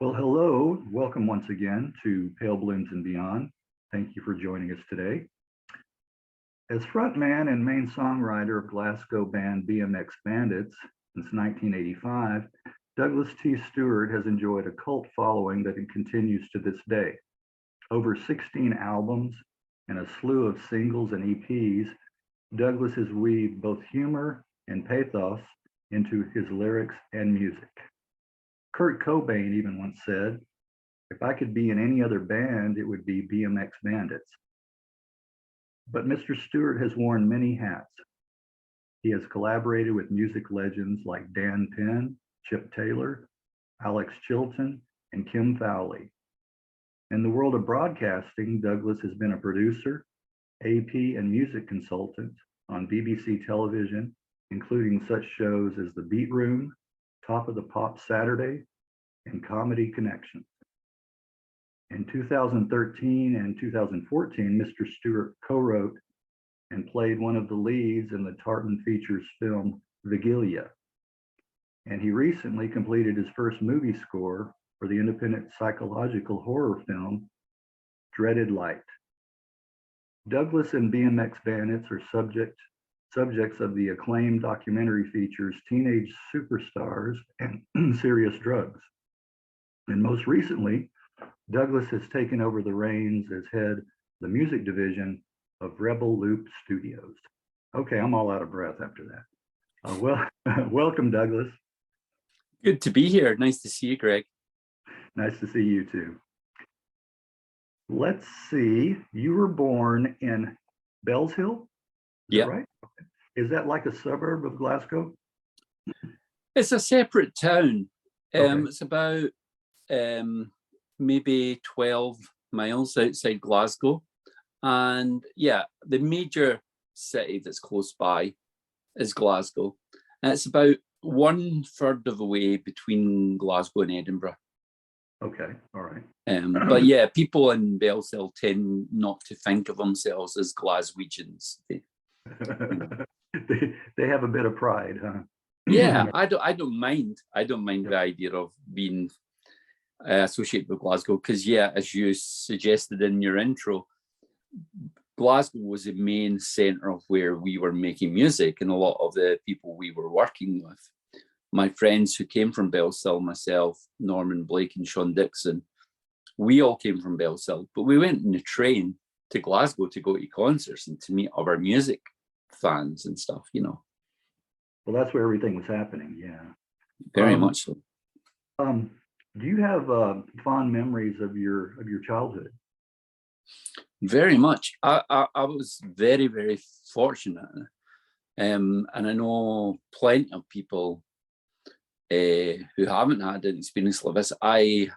Well, hello. Welcome once again to Pale Blooms and Beyond. Thank you for joining us today. As frontman and main songwriter of Glasgow band BMX Bandits since 1985, Duglas T. Stewart has enjoyed a cult following that continues to this day. Over 16 albums and a slew of singles and EPs, Douglas has weaved both humor and pathos into his lyrics and music. Kurt Cobain even once said, "If I could be in any other band, it would be BMX Bandits." But Mr. Stewart has worn many hats. He has collaborated with music legends like Dan Penn, Chip Taylor, Alex Chilton, and Kim Fowley. In the world of broadcasting, Douglas has been a producer, AP, and music consultant on BBC television, including such shows as The Beat Room, Top of the Pop Saturday, and Comedy Connections. In 2013 and 2014, Mr. Stewart co-wrote and played one of the leads in the Tartan Features film Wigilia. And he recently completed his first movie score for the independent psychological horror film Dreaded Light. Douglas and BMX Bandits are subjects of the acclaimed documentary features Teenage Superstars and Serious Drugs. And most recently, Douglas has taken over the reins as head of the music division of Rebel Loop Studios. Okay, I'm all out of breath after that. Well, welcome, Douglas. Good to be here. Nice to see you, Greg. Nice to see you too. Let's see, you were born in Bellshill? Yeah. Right? Is that like a suburb of Glasgow? It's a separate town. Okay. It's about maybe 12 miles outside Glasgow. And yeah, the major city that's close by is Glasgow. And it's about 1/3 of the way between Glasgow and Edinburgh. Okay, all right. But yeah, people in Bellshill tend not to think of themselves as Glaswegians. They have a bit of pride, huh? Yeah, I don't mind. I don't mind the idea of being associated with Glasgow because, yeah, as you suggested in your intro, Glasgow was the main centre of where we were making music, and a lot of the people we were working with, my friends who came from Bellshill, myself, Norman Blake, and Sean Dixon, we all came from Bellshill, but we went in the train to Glasgow to go to concerts and to meet other music fans and stuff, you know. Well, that's where everything was happening, yeah. Very much so. Do you have fond memories of your childhood? Very much. I was very, very fortunate. And I know plenty of people who haven't had an experience like this. I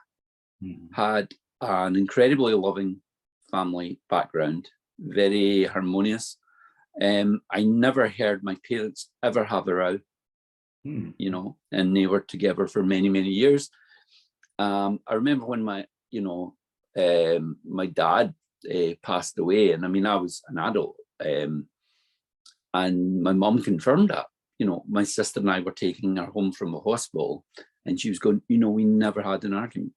had an incredibly loving family background, very harmonious. I never heard my parents ever have a row, you know, and they were together for many, many years. I remember when my dad passed away, and I mean, I was an adult, and my mum confirmed that. You know, my sister and I were taking her home from the hospital, and she was going, you know, we never had an argument.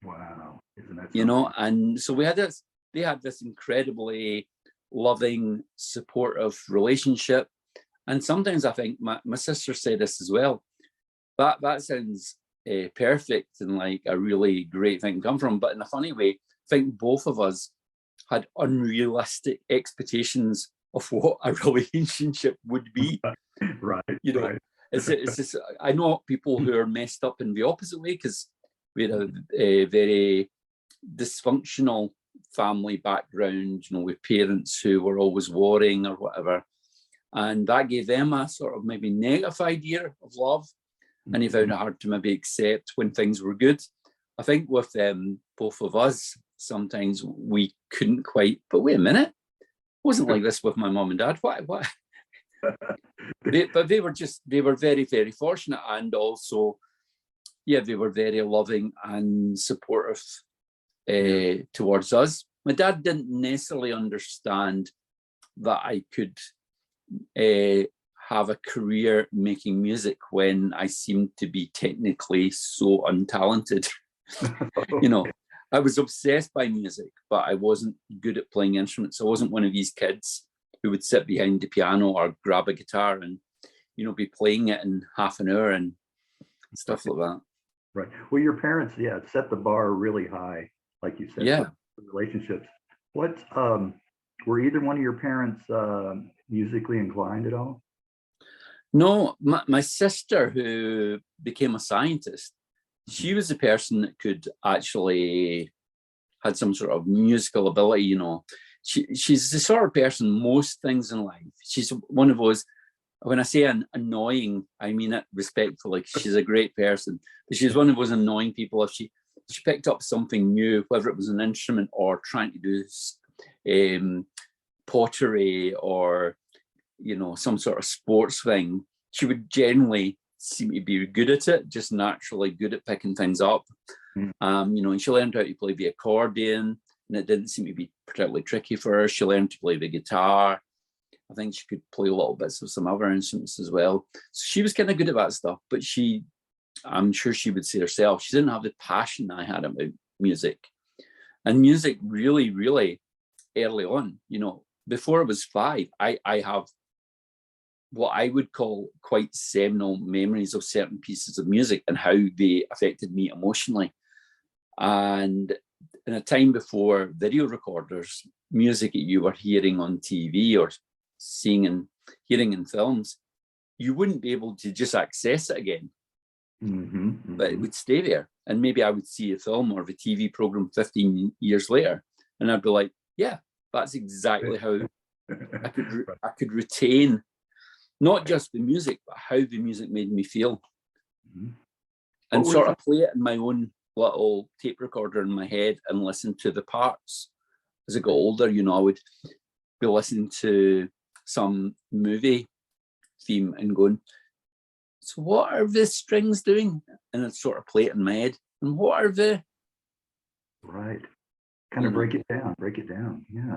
Wow, isn't that something? You know, and so they had this incredibly loving, supportive relationship. And sometimes I think my sister said this as well. That sounds perfect and like a really great thing to come from, but in a funny way, I think both of us had unrealistic expectations of what a relationship would be. Right. You know, right. it's just, I know people who are messed up in the opposite way because we had a very dysfunctional family background, you know, with parents who were always warring or whatever. And that gave them a sort of maybe negative idea of love. And they found it hard to maybe accept when things were good. I think with both of us, sometimes we couldn't quite, but wait a minute, it wasn't like this with my mum and dad. What? But they were very, very fortunate. And also, yeah, they were very loving and supportive towards us. My dad didn't necessarily understand that I could have a career making music when I seemed to be technically so untalented. You know, I was obsessed by music, but I wasn't good at playing instruments. I wasn't one of these kids who would sit behind the piano or grab a guitar and, you know, be playing it in half an hour and stuff like that. Right. Well, your parents, yeah, set the bar really high, like you said, Yeah. for relationships. What, were either one of your parents musically inclined at all? No, my sister, who became a scientist, she was the person that could actually had some sort of musical ability, you know. She's the sort of person, most things in life. She's one of those, when I say annoying, I mean it respectfully. She's a great person, but she's one of those annoying people. If she picked up something new, whether it was an instrument or trying to do pottery or, you know, some sort of sports thing, she would generally seem to be good at it, just naturally good at picking things up. You know, and she learned how to play the accordion, and it didn't seem to be particularly tricky for her. She learned to play the guitar. I think she could play little bits of some other instruments as well. So she was kind of good at that stuff, but I'm sure she would say herself, she didn't have the passion I had about music. And music really, really early on, you know, before I was 5, I have what I would call quite seminal memories of certain pieces of music and how they affected me emotionally. And in a time before video recorders, music that you were hearing on TV or seeing and hearing in films, you wouldn't be able to just access it again. But it would stay there. And maybe I would see a film or a TV program 15 years later, and I'd be like, yeah, that's exactly how I could retain not just the music, but how the music made me feel. And sort of play it in my own little tape recorder in my head and listen to the parts. As I got older, you know, I would be listening to some movie theme and going, so what are the strings doing? And I'd sort of play it in my head. And what are the... Right. Kind of break it down. Yeah.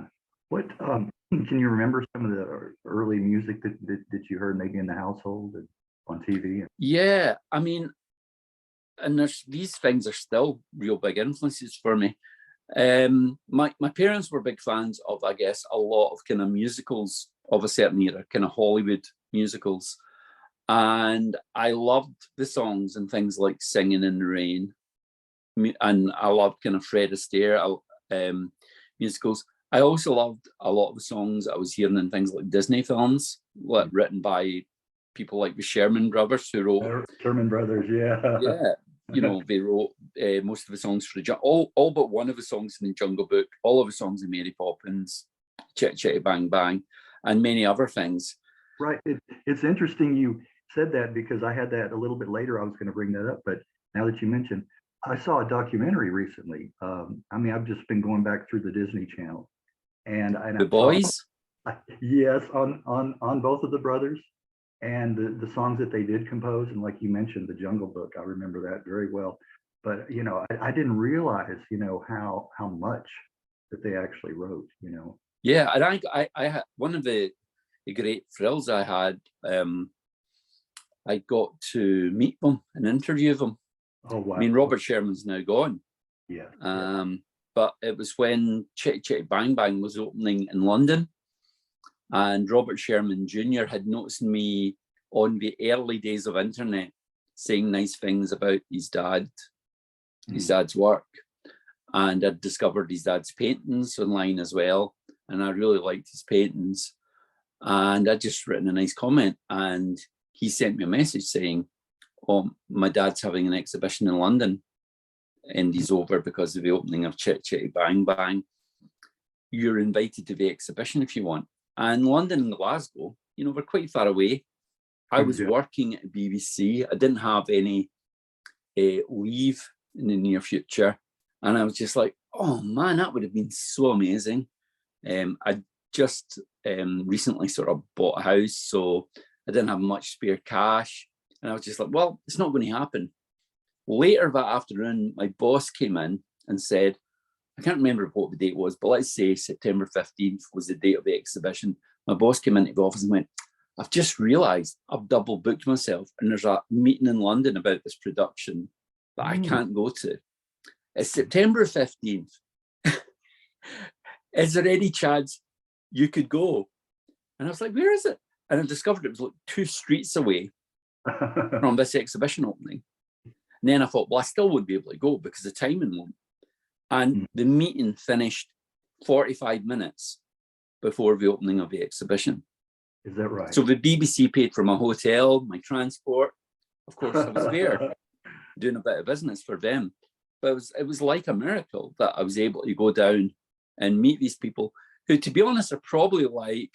What, can you remember some of the early music that you heard maybe in the household and on TV? Yeah, I mean, and these things are still real big influences for me. My parents were big fans of, I guess, a lot of kind of musicals of a certain era, kind of Hollywood musicals. And I loved the songs and things like Singing in the Rain. And I loved kind of Fred Astaire musicals. I also loved a lot of the songs I was hearing in things like Disney films, written by people like the Sherman Brothers, who wrote... Sherman Brothers, yeah. Yeah, you know, they wrote most of the songs for all but one of the songs in the Jungle Book, all of the songs in Mary Poppins, Chitty Chitty Bang Bang, and many other things. Right. It's interesting you said that, because I had that a little bit later. I was going to bring that up, but now that you mentioned, I saw a documentary recently. I mean, I've just been going back through the Disney Channel, and The Boys. Yes, on both of the brothers, and the songs that they did compose, and like you mentioned, the Jungle Book. I remember that very well. But you know, I didn't realize, you know, how much that they actually wrote. You know. Yeah, and I had one of the great thrills I had. I got to meet them and interview them. Oh wow! I mean, Robert Sherman's now gone. Yeah. But it was when Chitty Chitty Bang Bang was opening in London, and Robert Sherman Jr. had noticed me on the early days of internet saying nice things about his dad's work, and I'd discovered his dad's paintings online as well, and I really liked his paintings, and I'd just written a nice comment, and he sent me a message saying, oh, my dad's having an exhibition in London and he's over because of the opening of Chitty Chitty Bang Bang. You're invited to the exhibition if you want. And London and Glasgow, you know, we're quite far away. I was working at BBC. I didn't have any leave in the near future. And I was just like, oh man, that would have been so amazing. I just recently sort of bought a house, so I didn't have much spare cash. And I was just like, well, it's not going to happen. Later that afternoon, my boss came in and said, I can't remember what the date was, but let's say September 15th was the date of the exhibition. My boss came into the office and went, I've just realised I've double booked myself and there's a meeting in London about this production that I can't go to. It's September 15th. Is there any chance you could go? And I was like, where is it? And I discovered it was like 2 streets away from this exhibition opening. And then I thought, well, I still would be able to go because the timing won't. And the meeting finished 45 minutes before the opening of the exhibition. Is that right? So the BBC paid for my hotel, my transport. Of course, I was there doing a bit of business for them. But it was like a miracle that I was able to go down and meet these people who, to be honest, are probably like,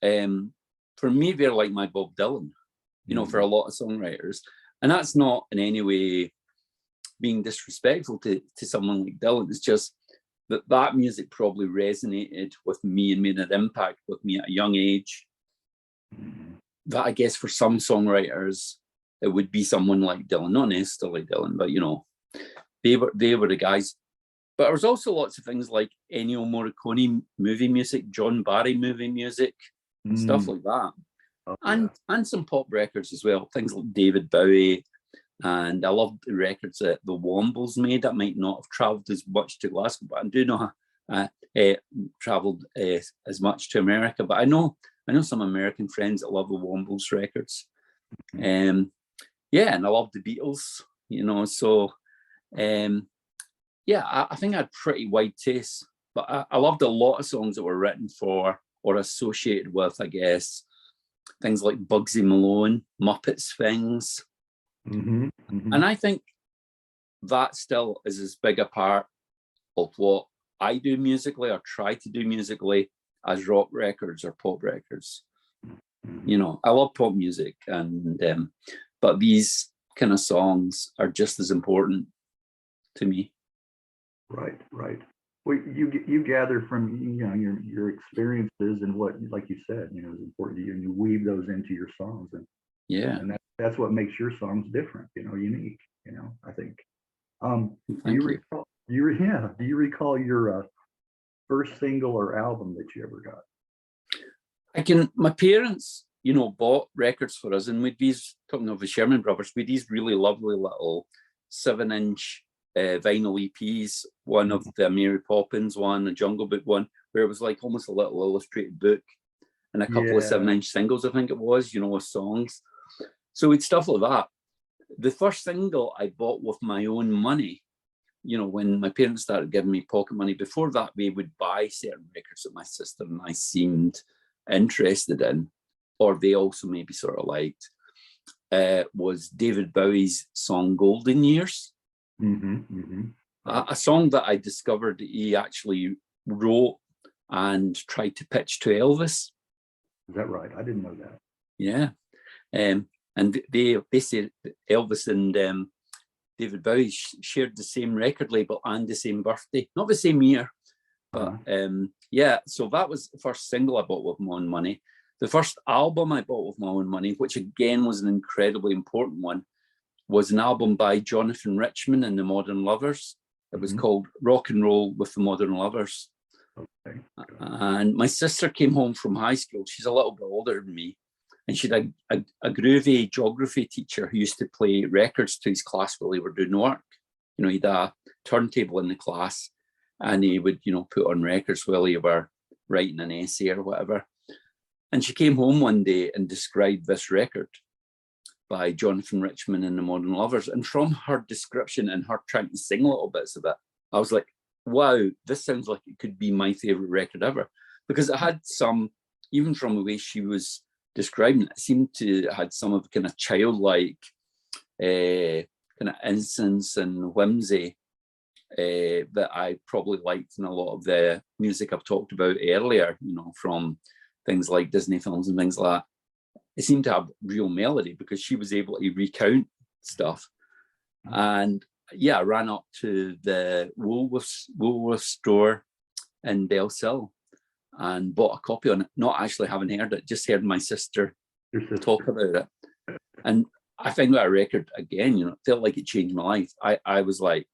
for me, they're like my Bob Dylan, you know, for a lot of songwriters. And that's not in any way being disrespectful to someone like Dylan. It's just that music probably resonated with me and made an impact with me at a young age. That I guess for some songwriters, it would be someone like Dylan, not necessarily Dylan, but you know, they were the guys. But there was also lots of things like Ennio Morricone movie music, John Barry movie music, stuff like that. Oh, and some pop records as well, things like David Bowie. And I loved the records that the Wombles made that might not have travelled as much to Glasgow, but I do know travelled as much to America. But I know some American friends that love the Wombles records. Yeah, and I love the Beatles, you know, so yeah, I think I had pretty wide tastes, but I loved a lot of songs that were written for or associated with, I guess, things like Bugsy Malone, Muppets things. And I think that still is as big a part of what I do musically or try to do musically as rock records or pop records. You know, I love pop music, and but these kind of songs are just as important to me. Right. Well, you gather from, you know, your experiences and what, like you said, you know, is important to you, and you weave those into your songs, and yeah, and that's what makes your songs different, you know, unique. You know, I think. Do you recall your first single or album that you ever got? My parents, you know, bought records for us, and with these, talking of the Sherman Brothers, with these really lovely little 7-inch vinyl EPs, one of the Mary Poppins one, a Jungle Book one, where it was like almost a little illustrated book, and a couple of 7-inch singles, I think it was, you know, with songs. So we'd stuff like that. The first single I bought with my own money, you know, when my parents started giving me pocket money. Before that, they would buy certain records that my sister and I seemed interested in, or they also maybe sort of liked, was David Bowie's song Golden Years. A song that I discovered he actually wrote and tried to pitch to Elvis. Is that right? I didn't know that. Yeah. And they say Elvis and David Bowie shared the same record label and the same birthday, not the same year, but yeah. So that was the first single I bought with my own money. The first album I bought with my own money, which again was an incredibly important one, was an album by Jonathan Richman and the Modern Lovers. It was called Rock and Roll with the Modern Lovers. Okay. And my sister came home from high school. She's a little bit older than me. And she had a groovy geography teacher who used to play records to his class while they were doing work. You know, he had a turntable in the class, and he would, you know, put on records while he were writing an essay or whatever. And she came home one day and described this record by Jonathan Richman and the Modern Lovers. And from her description and her trying to sing little bits of it, I was like, wow, this sounds like it could be my favorite record ever. Because it had some, even from the way she was describing it, seemed to had some of the kind of childlike kind of innocence and whimsy that I probably liked in a lot of the music I've talked about earlier, you know, from things like Disney films and things like that. It seemed to have real melody because she was able to recount stuff. And yeah, I ran up to the Woolworths store in Bellsill and bought a copy on it, not actually having heard it, just heard my sister talk about it. And I think that record, again, you know, felt like it changed my life. I was like,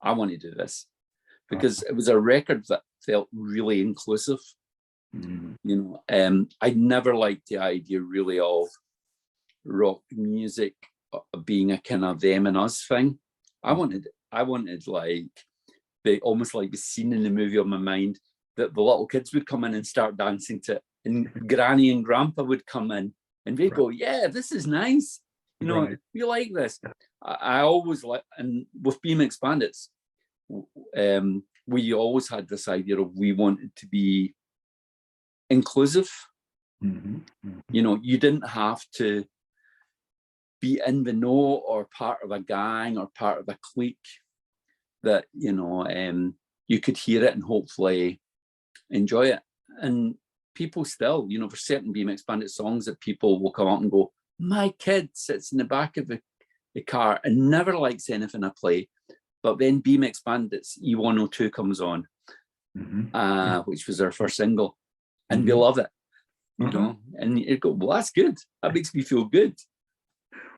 I want to do this because it was a record that felt really inclusive. You know, I never liked the idea really of rock music being a kind of them and us thing. I wanted I wanted like almost like the scene in the movie on my mind that the little kids would come in and start dancing to it, and Granny and Grandpa would come in and they go, yeah, this is nice. You know, we like this. I always like, and with BMX Bandits, we always had this idea of we wanted to be inclusive. You know, you didn't have to be in the know or part of a gang or part of a clique. That, you know, you could hear it and hopefully enjoy it. And people still, you know, there's certain BMX Bandit songs that people will come up and go, my kid sits in the back of the car and never likes anything I play. But then BMX Bandits E102 comes on, which was our first single, and they love it, you know, and you go, well, that's good. That makes me feel good.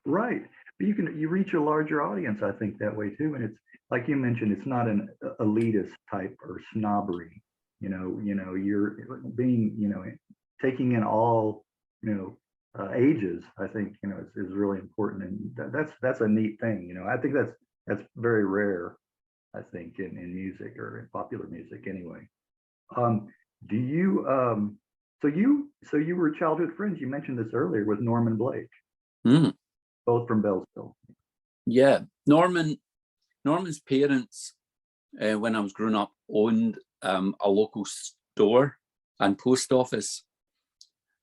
Right. But you reach a larger audience, I think, that way too. And it's like you mentioned, it's not an elitist type or snobbery. You know, you're being, you know, taking in all, you know, ages. I think, you know, is really important, and that's a neat thing. You know, I think that's very rare, I think, in music or in popular music anyway. Do you so you were childhood friends, you mentioned this earlier, with Norman Blake, both from Bellsville. Yeah, Norman's parents, when I was growing up, owned a local store and post office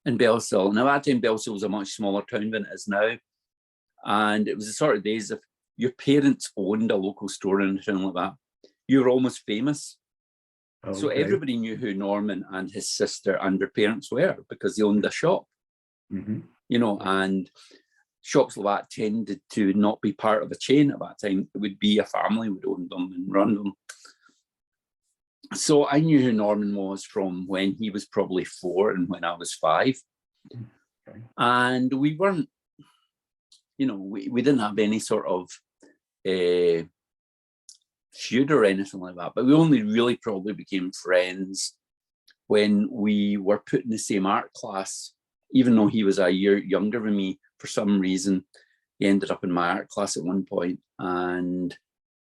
in Bellsville. Now, at that time, Bellsville was a much smaller town than it is now. And it was the sort of days if your parents owned a local store and anything like that, you were almost famous. Okay. So everybody knew who Norman and his sister and their parents were because they owned a shop. You know, and shops like that tended to not be part of a chain at that time. It would be a family would own them and run them. So I knew who Norman was from when he was probably 4 and when I was 5. Okay. And we weren't, you know, we didn't have any sort of feud or anything like that, but we only really probably became friends when we were put in the same art class. Even though he was a year younger than me, for some reason, he ended up in my art class at one point, and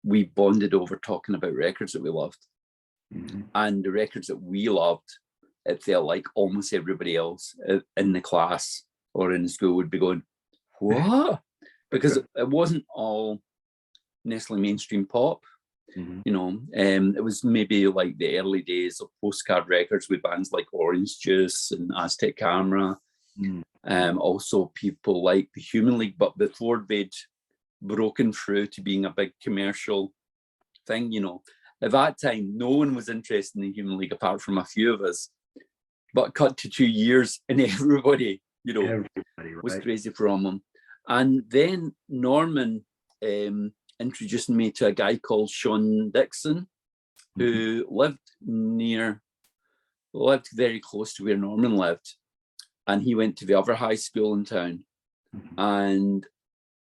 we bonded over talking about records that we loved. And the records that we loved, it felt like almost everybody else in the class or in the school would be going, what? Because it wasn't all necessarily mainstream pop. You know, it was maybe like the early days of postcard records with bands like Orange Juice and Aztec Camera. Also people like the Human League, but before they'd broken through to being a big commercial thing, you know. At that time, no one was interested in the Human League apart from a few of us. But cut to 2 years and everybody, you know, was crazy from him. And then Norman introduced me to a guy called Sean Dixon, who lived very close to where Norman lived. And he went to the other high school in town. And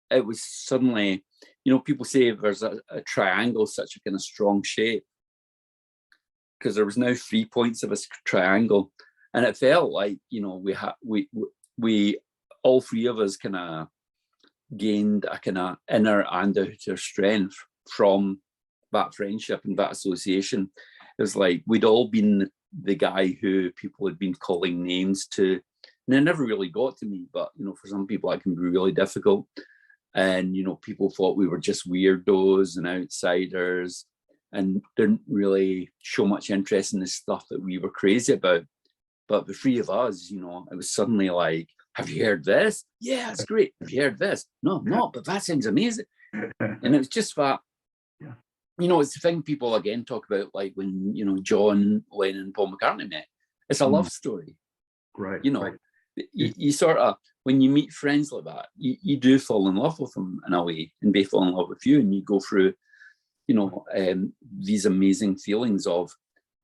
it was suddenly, you know, people say there's a triangle, such a kind of strong shape, because there was now 3 points of a triangle. And it felt like, you know, we all 3 of us kind of gained a kind of inner and outer strength from that friendship and that association. It was like we'd all been the guy who people had been calling names to, and it never really got to me, but, you know, for some people that can be really difficult. And, you know, people thought we were just weirdos and outsiders and didn't really show much interest in the stuff that we were crazy about. But the 3 of us, you know, it was suddenly like, have you heard this? Yeah, it's great. Have you heard this? No, I'm not, but that sounds amazing. And it was just that, you know, it's the thing people again talk about, like when, you know, John Lennon and Paul McCartney met. It's a love story. Right. You know, you sort of, when you meet friends like that, you do fall in love with them in a way, and they fall in love with you, and you go through, you know, these amazing feelings of,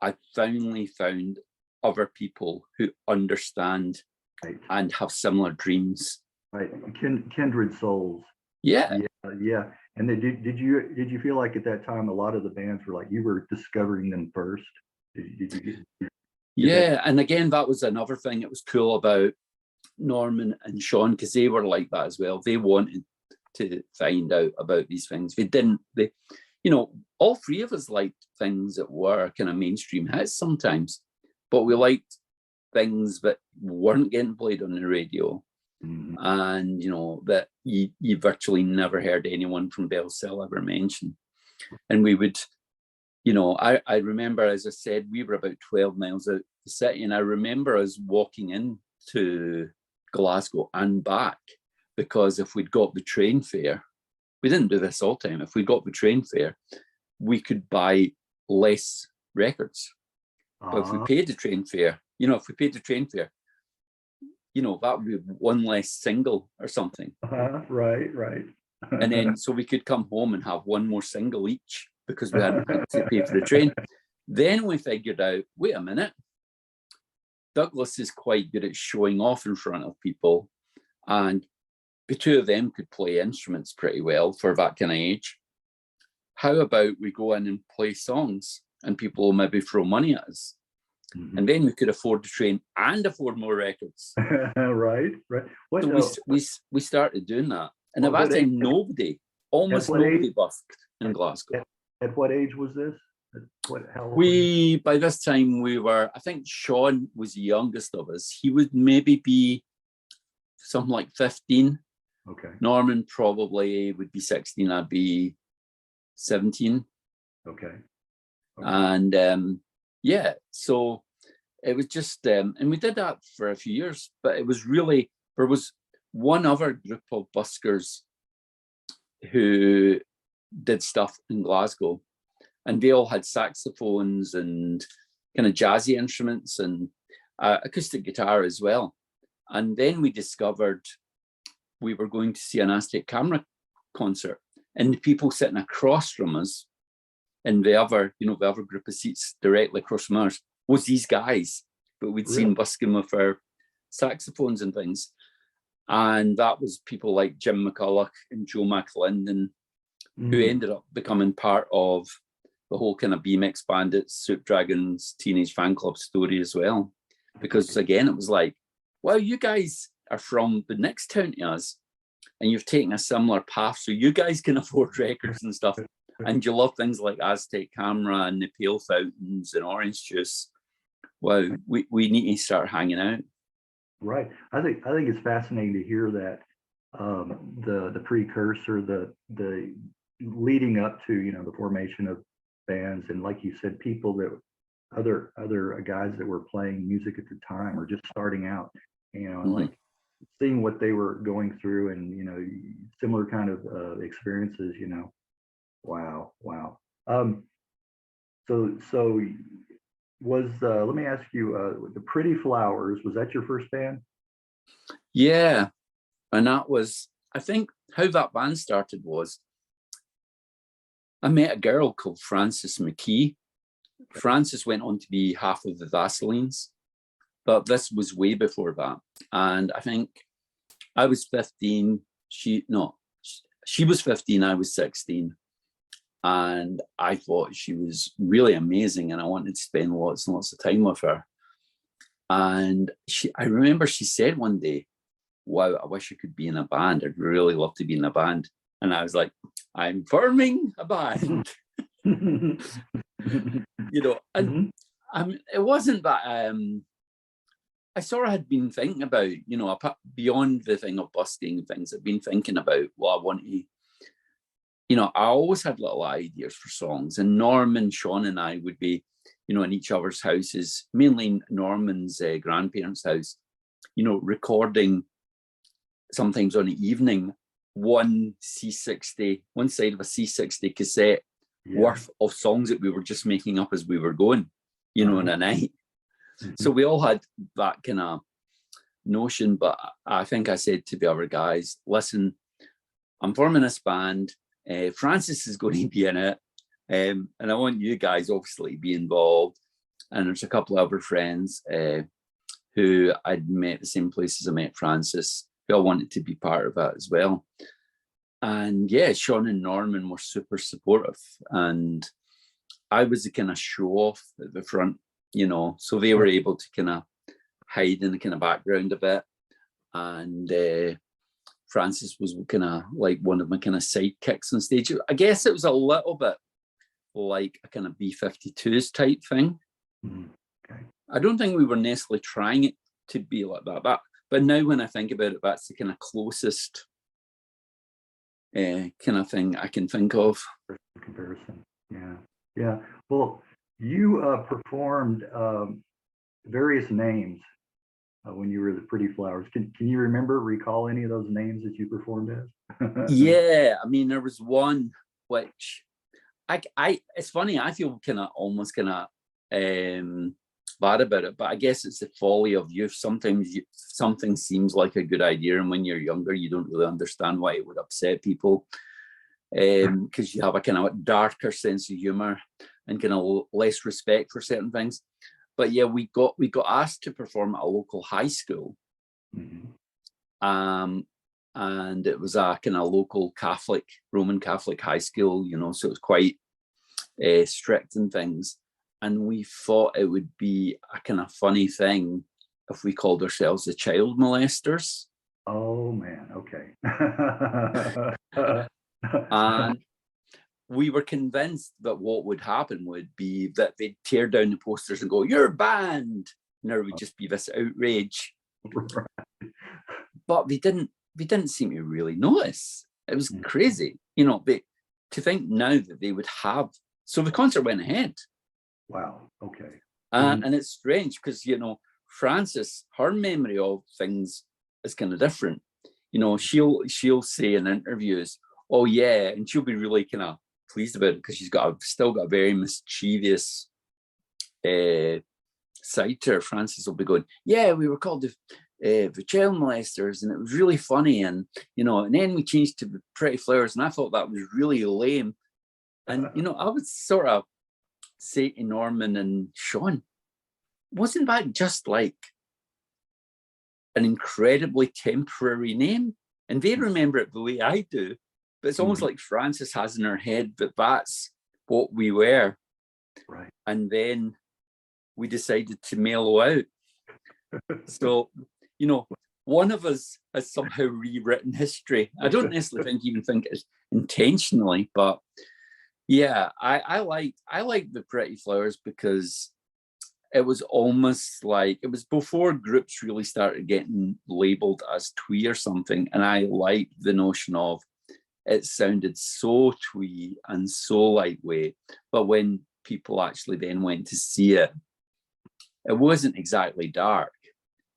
I finally found other people who understand and have similar dreams. Right, kindred souls. Yeah. And then did you feel like at that time a lot of the bands were like you were discovering them first? Yeah, and again, that was another thing that was cool about Norman and Sean, because they were like that as well. They wanted to find out about these things. They didn't. you know, all three of us liked things that were kind of mainstream hits sometimes, but we liked things that weren't getting played on the radio. And, you know, that you virtually never heard anyone from Bellsell ever mention. And we would, you know, I remember, as I said, we were about 12 miles out the city, and I remember us walking into Glasgow and back, because if we'd got the train fare, we didn't do this all the time, if we got the train fare, we could buy less records. But if we paid the train fare, you know, you know, that would be one less single or something. Right. And then so we could come home and have one more single each, because we hadn't had to pay for the train. Then we figured out, wait a minute, Douglas is quite good at showing off in front of people, and the two of them could play instruments pretty well for that kind of age. How about we go in and play songs, and people will maybe throw money at us? And then we could afford the train and afford more records. Right. What, so we started doing that. And at that time, almost nobody busked in Glasgow. At what age was this? By this time we were, I think Sean was the youngest of us. He would maybe be something like 15. Okay. Norman probably would be 16. I'd be 17. Okay. And yeah, so it was just, and we did that for a few years, but it was really, there was one other group of buskers who did stuff in Glasgow, and they all had saxophones and kind of jazzy instruments and acoustic guitar as well. And then we discovered we were going to see an Aztec Camera concert, and the people sitting across from us in the other, you know, the other group of seats directly across from ours was these guys, but we'd seen busking with our saxophones and things. And that was people like Jim McCulloch and Joe McLinden, who ended up becoming part of the whole kind of BMX Bandits, Soup Dragons, Teenage Fan Club story as well. Because again, it was like, well, you guys are from the next town to us, and you've taken a similar path, so you guys can afford records and stuff. And you love things like Aztec Camera and the Pale Fountains and Orange Juice. Well, we need to start hanging out. Right. I think it's fascinating to hear that the precursor, the leading up to, you know, the formation of bands, and like you said, people that other guys that were playing music at the time or just starting out, you know, and like seeing what they were going through, and you know, similar kind of experiences, you know. Wow. So was let me ask you, the Pretty Flowers, was that your first band? Yeah, and that was, I think, how that band started was I met a girl called Frances McKee. Frances went on to be half of the Vaselines, but this was way before that. And I think I was 15. She was 15. I was 16. And I thought she was really amazing, and I wanted to spend lots and lots of time with her. And I remember she said one day, wow, I wish I could be in a band. I'd really love to be in a band. And I was like, I'm forming a band. You know, and it wasn't that I sort of had been thinking about, you know, beyond the thing of busking things, I've been thinking about what I want to, you know, I always had little ideas for songs, and Norman, Sean and I would be, you know, in each other's houses, mainly Norman's grandparents' house, you know, recording sometimes on the evening, one side of a C60 cassette worth of songs that we were just making up as we were going, you know, in a night. So we all had that kind of notion, but I think I said to the other guys, listen, I'm forming this band. Frances is going to be in it, and I want you guys obviously to be involved. And there's a couple of other friends who I'd met the same place as I met Frances, who all wanted to be part of that as well. And yeah, Sean and Norman were super supportive, and I was the kind of show off at the front, you know, so they were able to kind of hide in the kind of background a bit. And Frances was kind of like one of my kind of sidekicks on stage. I guess it was a little bit like a kind of B-52s type thing. Okay. I don't think we were necessarily trying it to be like that. But now when I think about it, that's the kind of closest kind of thing I can think of. Comparison. Yeah. Well, you performed various names when you were the Pretty Flowers. Can you recall any of those names that you performed as? Yeah, I mean, there was one which it's funny. I feel almost bad about it, but I guess it's the folly of youth. Sometimes something seems like a good idea, and when you're younger, you don't really understand why it would upset people, because you have a kind of darker sense of humor and kind of less respect for certain things. But yeah, we got asked to perform at a local high school, and it was a kind of local Roman Catholic high school, so it was quite strict and things. And we thought it would be a kind of funny thing if we called ourselves the child molesters. Oh man, okay. And we were convinced that what would happen would be that they'd tear down the posters and go, "You're banned," and there would just be this outrage. Right. But they didn't seem to really notice. It was crazy, to think now that they would have. So the concert went ahead. Wow. Okay. And it's strange because, Frances, her memory of things is kind of different. She'll say in interviews, "Oh yeah," and she'll be really kind of pleased about it because she's still got a very mischievous side to her. Frances will be going, "Yeah, we were called the child molesters, and it was really funny, and and then we changed to the Pretty Flowers, and I thought that was really lame." And I would sort of say to Norman and Sean, wasn't that just like an incredibly temporary name? And they remember it the way I do, but it's almost like Frances has in her head that that's what we were. Right. And then we decided to mellow out. So, one of us has somehow rewritten history. I don't necessarily think it's intentionally, but yeah, I like the Pretty Flowers because it was almost like it was before groups really started getting labeled as twee or something. And I liked the notion of it sounded so twee and so lightweight. But when people actually then went to see it, it wasn't exactly dark,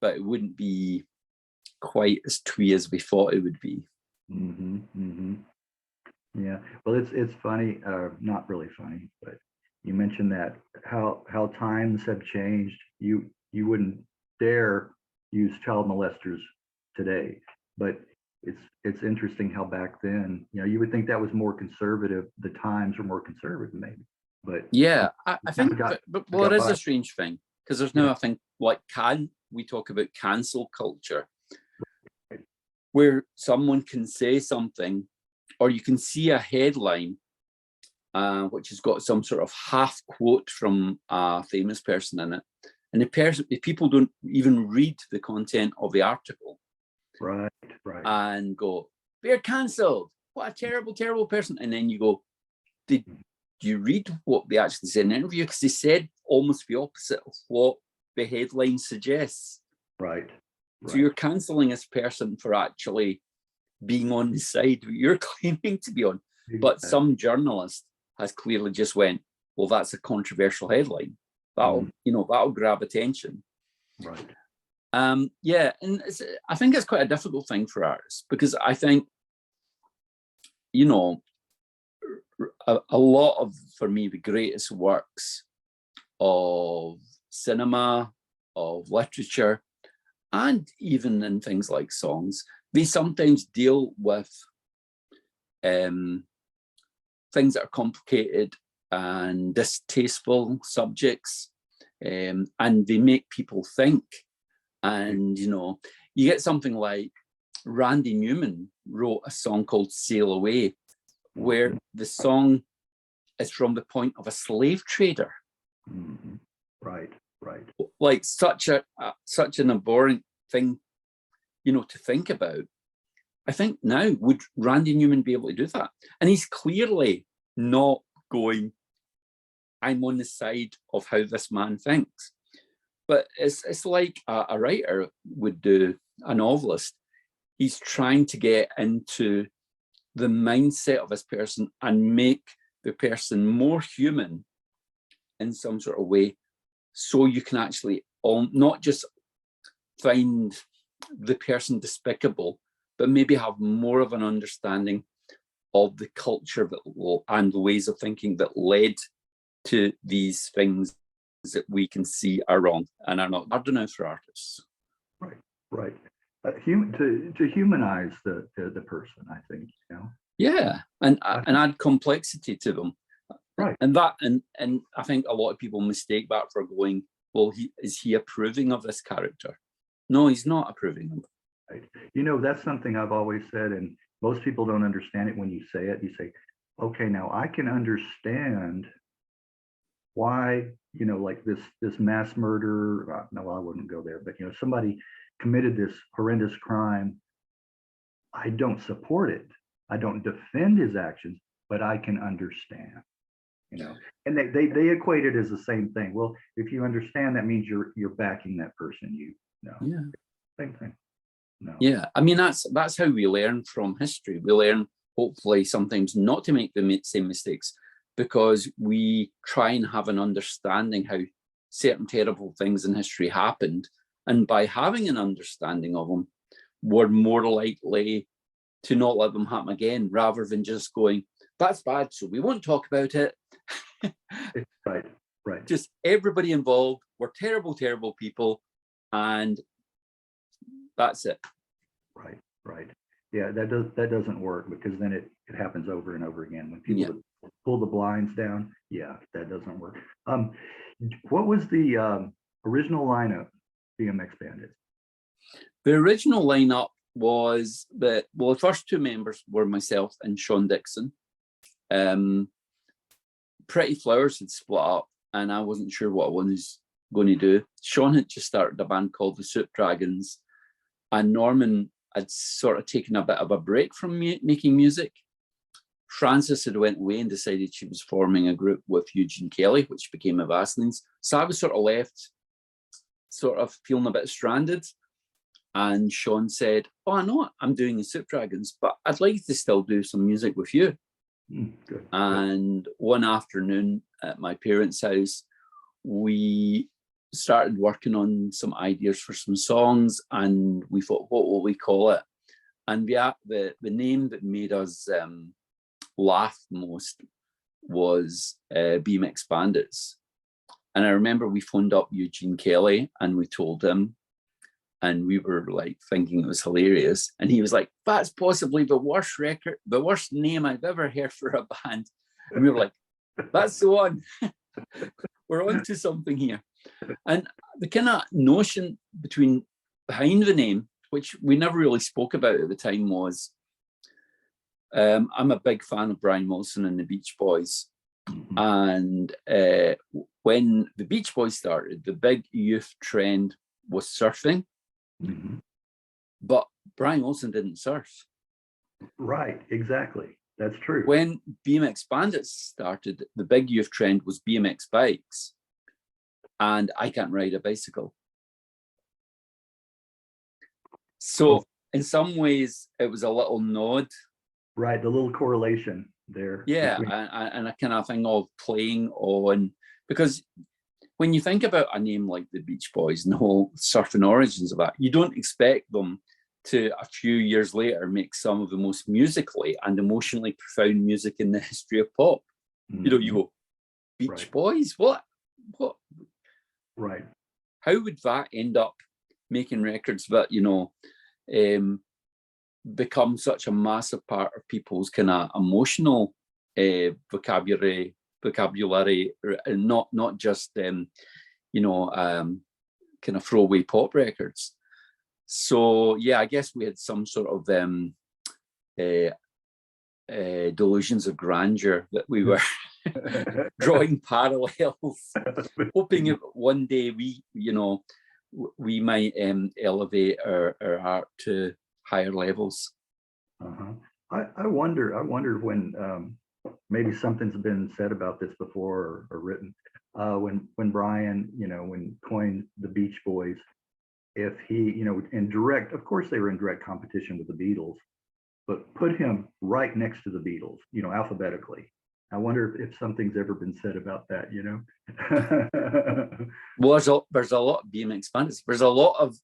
but it wouldn't be quite as twee as we thought it would be. Yeah, well, it's funny, not really funny, but you mentioned that how times have changed. You wouldn't dare use child molesters today, but it's interesting how back then, you would think that was more conservative. The times were more conservative, maybe. But yeah, I think, but it is a strange thing because there's now a thing like we talk about cancel culture, where someone can say something, or you can see a headline which has got some sort of half quote from a famous person in it, and the people don't even read the content of the article, right, and go, "They're cancelled. What a terrible, terrible person!" And then you go, "Did you read what they actually said in the interview?" Because they said almost the opposite of what the headline suggests. Right. So you're cancelling this person for actually being on the side you're claiming to be on. But some journalist has clearly just went, "Well, that's a controversial headline. That'll grab attention." Right. Yeah, and I think it's quite a difficult thing for artists because I think, a lot of, for me, the greatest works of cinema, of literature, and even in things like songs, they sometimes deal with things that are complicated and distasteful subjects, and they make people think. And you get something like Randy Newman wrote a song called "Sail Away," where the song is from the point of a slave trader. Right. Like such an abhorrent thing, to think about. I think now, would Randy Newman be able to do that? And he's clearly not going I'm on the side of how this man thinks. But it's like a writer would do, a novelist. He's trying to get into the mindset of this person and make the person more human in some sort of way, so you can actually not just find the person despicable, but maybe have more of an understanding of the culture and the ways of thinking that led to these things that we can see are wrong and are not hard enough for artists. Right. To humanize the person, I think, you know. Yeah, and add complexity to them. Right. And I think a lot of people mistake that for going, well, is he approving of this character? No, he's not approving of it. Right. You know, that's something I've always said, and most people don't understand it when you say it. You say, okay, now I can understand why, you know, like this mass murder, no, I wouldn't go there, but, you know, somebody committed this horrendous crime. I don't support it. I don't defend his actions, but I can understand, you know. And they equate it as the same thing. Well, if you understand, that means you're backing that person, you know. Yeah. Same thing. No. Yeah, I mean, that's how we learn from history. We learn, hopefully, sometimes not to make the same mistakes, because we try and have an understanding how certain terrible things in history happened. And by having an understanding of them, we're more likely to not let them happen again, rather than just going, that's bad, so we won't talk about it. Right. Just everybody involved, we're terrible, terrible people, and that's it. Right. Yeah, that doesn't work, because then it happens over and over again. When people pull the blinds down, yeah, that doesn't work. What was the original lineup, BMX Bandits? The original lineup was the first two members were myself and Sean Dixon. Pretty Flowers had split up, and I wasn't sure what I was going to do. Sean had just started a band called the Soup Dragons, and Norman had sort of taken a bit of a break from making music. Frances had went away and decided she was forming a group with Eugene Kelly, which became the Vaselines. So I was sort of left, sort of feeling a bit stranded. And Sean said, oh, I know I'm doing the Soup Dragons, but I'd like to still do some music with you. Good. And one afternoon at my parents' house, we started working on some ideas for some songs, and we thought, what will we call it? And the name that made us laugh most was BMX Bandits. And I remember we phoned up Eugene Kelly and we told him, and we were like thinking it was hilarious. And he was like, that's possibly the worst name I've ever heard for a band. And we were like, that's the one. We're on to something here. And the kind of notion behind the name, which we never really spoke about at the time, was I'm a big fan of Brian Wilson and the Beach Boys. And when the Beach Boys started, the big youth trend was surfing. But Brian Wilson didn't surf. Right, exactly. That's true. When BMX Bandits started, the big youth trend was BMX bikes. And I can't ride a bicycle. So in some ways, it was a little nod. Right, the little correlation there. Yeah, and a kind of thing of playing on, because when you think about a name like the Beach Boys and the whole surfing origins of that, you don't expect them to, a few years later, make some of the most musically and emotionally profound music in the history of pop. You know, you go, Beach Boys? What? Right. How would that end up making records that, you know, become such a massive part of people's kind of emotional vocabulary, and not just you know, kind of throwaway pop records. So yeah, I guess we had some sort of delusions of grandeur that we were drawing parallels, hoping that one day we might elevate our art to higher levels. I wonder when maybe something's been said about this before or written. when Brian, when coined the Beach Boys, if he, in direct, of course they were in direct competition with the Beatles, but put him right next to the Beatles, alphabetically. I wonder if something's ever been said about that, Well, there's a lot of BMX bandits. There's a lot of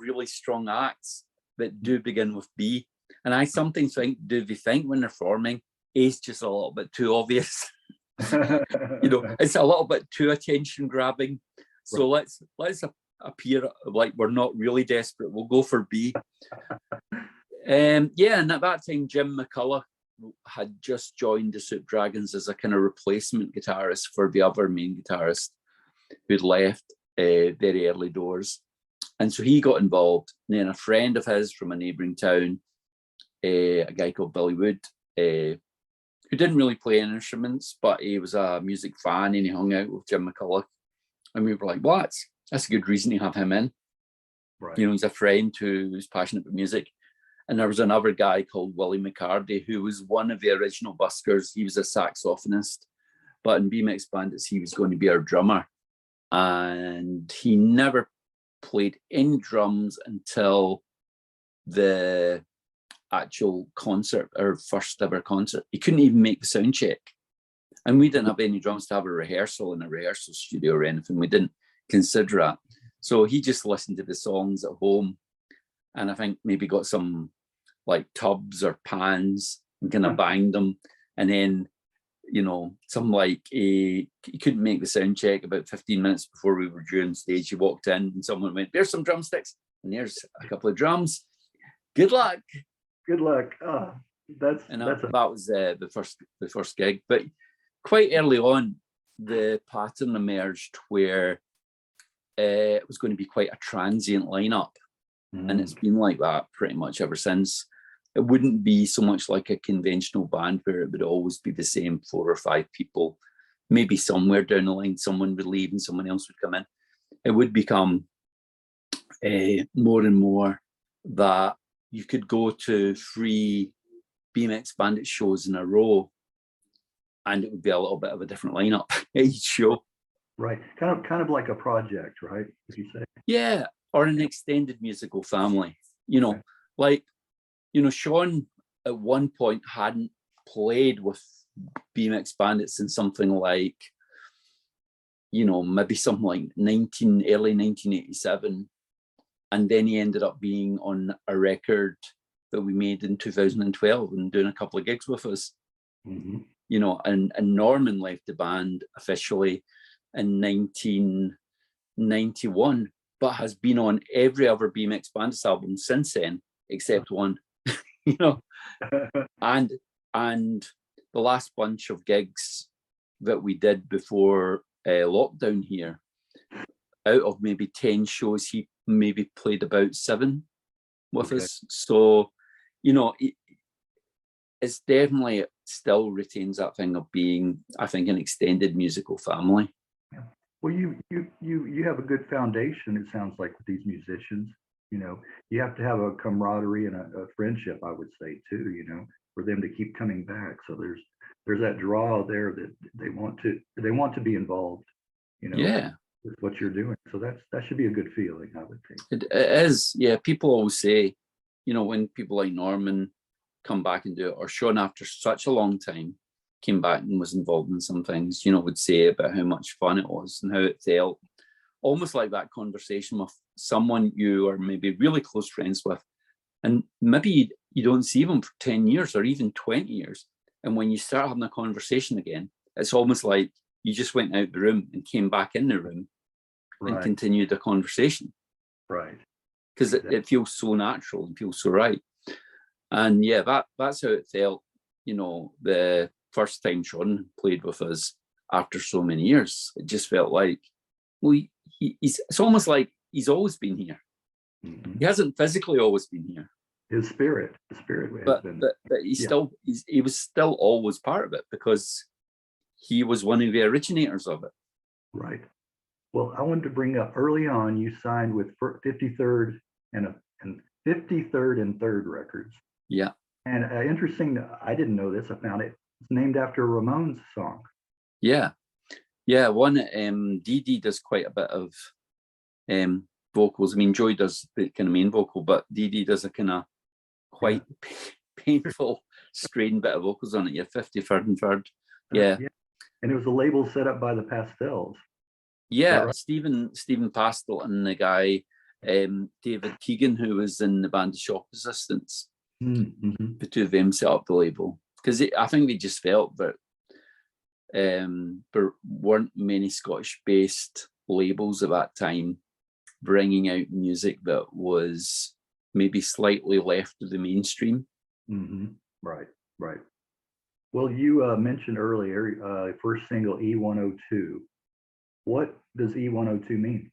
really strong acts that do begin with B. And I sometimes think, do they think when they're forming, A's just a little bit too obvious? It's a little bit too attention grabbing. So right. let's appear like we're not really desperate. We'll go for B. And at that time, Jim McCullough had just joined the Soup Dragons as a kind of replacement guitarist for the other main guitarist who'd left very early doors. And so he got involved. And then a friend of his from a neighbouring town, a guy called Billy Wood, who didn't really play any instruments, but he was a music fan and he hung out with Jim McCullough. And we were like, well, that's a good reason to have him in. Right. He's a friend who's passionate about music. And there was another guy called Willie McCarty, who was one of the original buskers. He was a saxophonist, but in BMX Bandits, he was going to be our drummer. And he never played any drums until the actual concert, our first ever concert. He couldn't even make the sound check. And we didn't have any drums to have a rehearsal in a rehearsal studio or anything. We didn't consider that. So he just listened to the songs at home. And I think maybe got some like tubs or pans and kind of banged them. And then, some like he couldn't make the sound check about 15 minutes before we were due on stage. He walked in and someone went, there's some drumsticks and there's a couple of drums. Good luck. Good luck. That was the first gig. But quite early on, the pattern emerged where it was going to be quite a transient lineup. And it's been like that pretty much ever since. It wouldn't be so much like a conventional band where it would always be the same 4 or 5 people. Maybe somewhere down the line, someone would leave and someone else would come in. It would become more and more that you could go to 3 BMX Bandit shows in a row and it would be a little bit of a different lineup each show. Right. Kind of like a project, right? If you say. Yeah. Or an extended musical family, Sean at one point hadn't played with BMX Bandits in something like, maybe something like early 1987. And then he ended up being on a record that we made in 2012 and doing a couple of gigs with us. And Norman left the band officially in 1991. But has been on every other BMX Bandits album since then, except one, and the last bunch of gigs that we did before lockdown here, out of maybe 10 shows, he maybe played about 7 with us. So, it's definitely still retains that thing of being, I think, an extended musical family. Yeah. Well, you have a good foundation, it sounds like, with these musicians. You have to have a camaraderie and a friendship, I would say, too, for them to keep coming back. So there's that draw there that they want to be involved, with what you're doing. So that should be a good feeling, I would think. It is. Yeah. People always say, when people like Norman come back and do it, or Sean, after such a long time, came back and was involved in some things, would say about how much fun it was and how it felt. Almost like that conversation with someone you are maybe really close friends with, and maybe you don't see them for 10 years or even 20 years. And when you start having a conversation again, it's almost like you just went out the room and came back in the room and continued the conversation. Right. Because it feels so natural and feels so right. And yeah, that's how it felt, the first time Sean played with us after so many years. It just felt like, well, it's almost like he's always been here. He hasn't physically always been here. His spirit but he was still always part of it because he was one of the originators of it. Right. Well, I wanted to bring up early on, you signed with 53rd and 53rd and 3rd Records. Yeah. And interesting, I didn't know this, I found it. It's named after a Ramones song. Yeah. Yeah, one Dee Dee does quite a bit of vocals. I mean, Joy does the kind of main vocal, but Dee Dee does a kind of quite painful, strained bit of vocals on it. Yeah, 53rd and 3rd. Yeah. And it was a label set up by the Pastels. Yeah, right? Stephen Pastel and the guy David Keegan, who was in the band of Shop Assistants. Mm-hmm. The two of them set up the label because I think they just felt that there weren't many Scottish-based labels at that time bringing out music that was maybe slightly left of the mainstream. Mm-hmm. Right. Well, you mentioned earlier first single E102. What does E102 mean?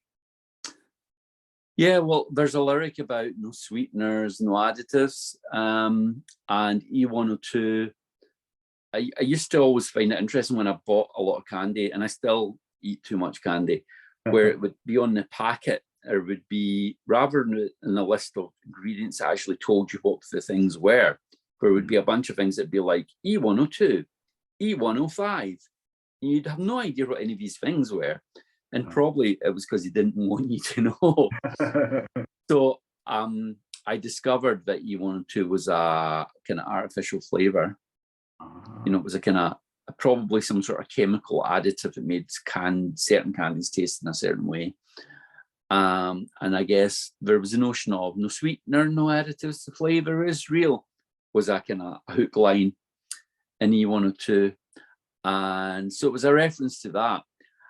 Yeah, well, there's a lyric about no sweeteners, no additives, and E102. I used to always find it interesting when I bought a lot of candy, and I still eat too much candy, where it would be on the packet, or it would be, rather than in the list of ingredients, I actually told you what the things were, where it would be a bunch of things that'd be like E102, E105. You'd have no idea what any of these things were. And probably it was because he didn't want you to know. So I discovered that E102 was a kind of artificial flavor. You know, it was a kind of probably some sort of chemical additive that made certain candies taste in a certain way. And I guess there was a notion of no sweetener, no additives, the flavor is real, was a kind of hook line in E102. And so it was a reference to that.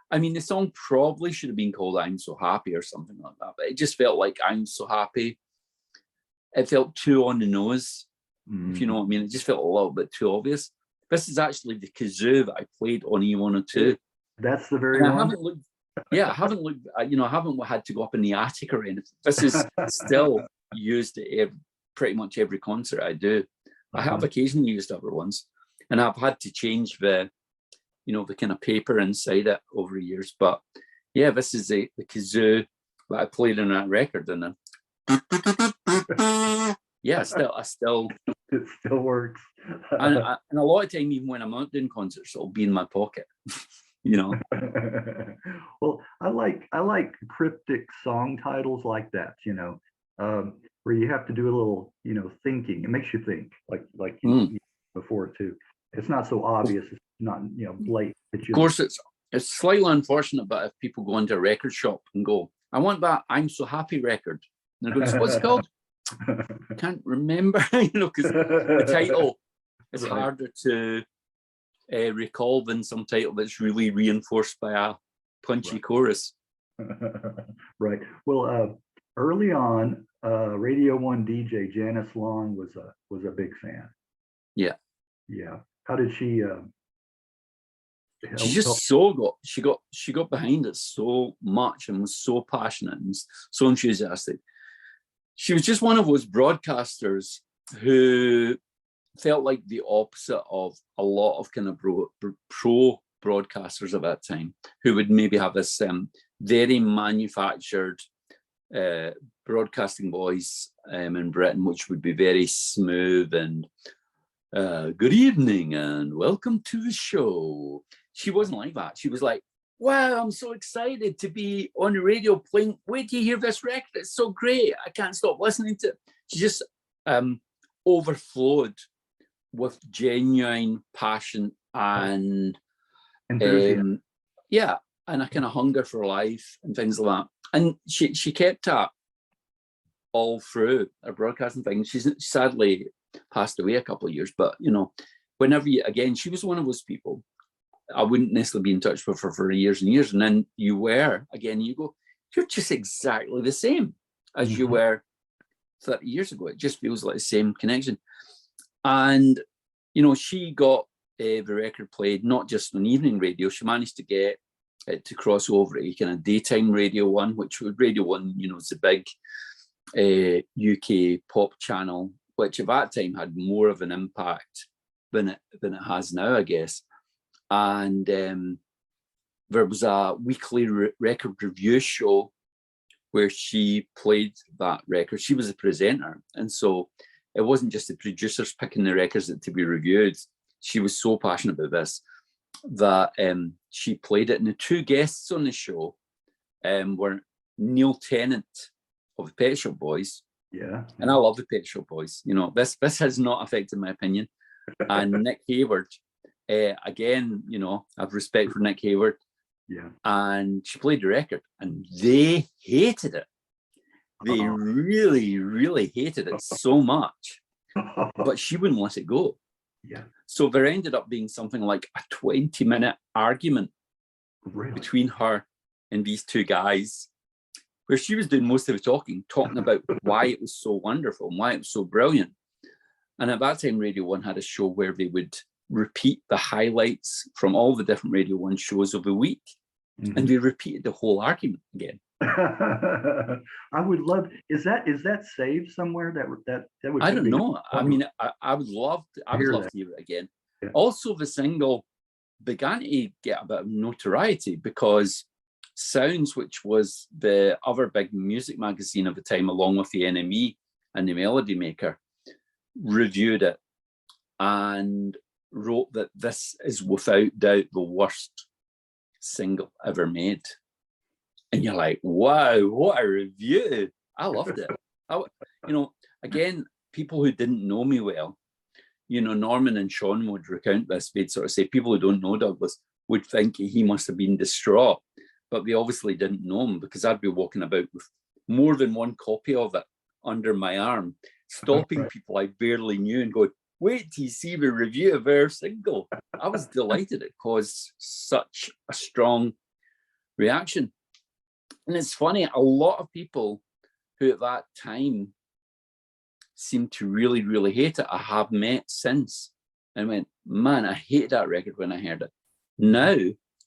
I mean, the song probably should have been called I'm So Happy or something like that, but it just felt like I'm So Happy. It felt too on the nose, if you know what I mean. It just felt a little bit too obvious. This is actually the kazoo that I played on E102. That's the very one? I haven't looked, I haven't had to go up in the attic or anything. This is still used at pretty much every concert I do. I have occasionally used other ones, and I've had to change the kind of paper inside it over the years. But yeah, this is the kazoo that I played on that record. And then, yeah, I still it still works. and a lot of time, even when I'm not doing concerts, it'll be in my pocket. Well, I like cryptic song titles like that, where you have to do a little, thinking. It makes you think, like you before too. It's not so obvious. It's not, blatant. Of course, it's slightly unfortunate, but if people go into a record shop and go, I want that I'm So Happy record, and they go, what's it called? I can't remember, because the title is harder to recall than some title that's really reinforced by a punchy chorus. Right. Well, early on, Radio 1 DJ Janice Long was a big fan. Yeah. How did she? She got behind it so much and was so passionate and so enthusiastic. She was just one of those broadcasters who felt like the opposite of a lot of kind of pro broadcasters at that time, who would maybe have this very manufactured broadcasting voice in Britain, which would be very smooth and good evening and welcome to the show. She wasn't like that. She was like, wow, I'm so excited to be on the radio playing. Wait till you hear this record. It's so great. I can't stop listening to it. She just overflowed with genuine passion and and a kind of hunger for life and things like that. And she kept that all through her broadcasting thing. She's sadly passed away a couple of years, but whenever she was one of those people. I wouldn't necessarily be in touch with her for years and years. And then you go, you're just exactly the same as you were 30 years ago. It just feels like the same connection. And, she got the record played, not just on evening radio. She managed to get it to cross over to kind of daytime Radio 1, which was Radio 1, is the big UK pop channel, which at that time had more of an impact than it has now, I guess. And there was a weekly record review show where she played that record. She was a presenter. And so it wasn't just the producers picking the records to be reviewed. She was so passionate about this that she played it, and the two guests on the show were Neil Tennant of the Pet Shop Boys. Yeah. And I love the Pet Shop Boys. You know, this has not affected my opinion. And Nick Hayward, again, you know, I have respect for Nick Hayward. Yeah. And she played the record, and they hated it. They really, really hated it so much. But she wouldn't let it go. Yeah. So there ended up being something like a 20-minute argument between her and these two guys, where she was doing most of the talking about why it was so wonderful and why it was so brilliant. And at that time, Radio 1 had a show where they would repeat the highlights from all the different Radio 1 shows of the week. Mm-hmm. And they repeated the whole argument again. I would love, is that saved somewhere? That would, I don't know. I mean, I would love to hear it again. Yeah. Also, the single began to get a bit of notoriety because Sounds, which was the other big music magazine of the time, along with the NME and the Melody Maker, reviewed it and wrote that this is without doubt the worst single ever made. And you're like, wow, what a review. I loved it. You know, again, people who didn't know me well, you know, Norman and Sean would recount this. They'd sort of say, people who don't know Douglas would think he must have been distraught. But they obviously didn't know him, because I'd be walking about with more than one copy of it under my arm, stopping people I barely knew and going, wait till you see the review of our single. I was delighted it caused such a strong reaction. And it's funny, a lot of people who at that time seemed to really, really hate it, I have met since and went, man, I hated that record when I heard it. Now,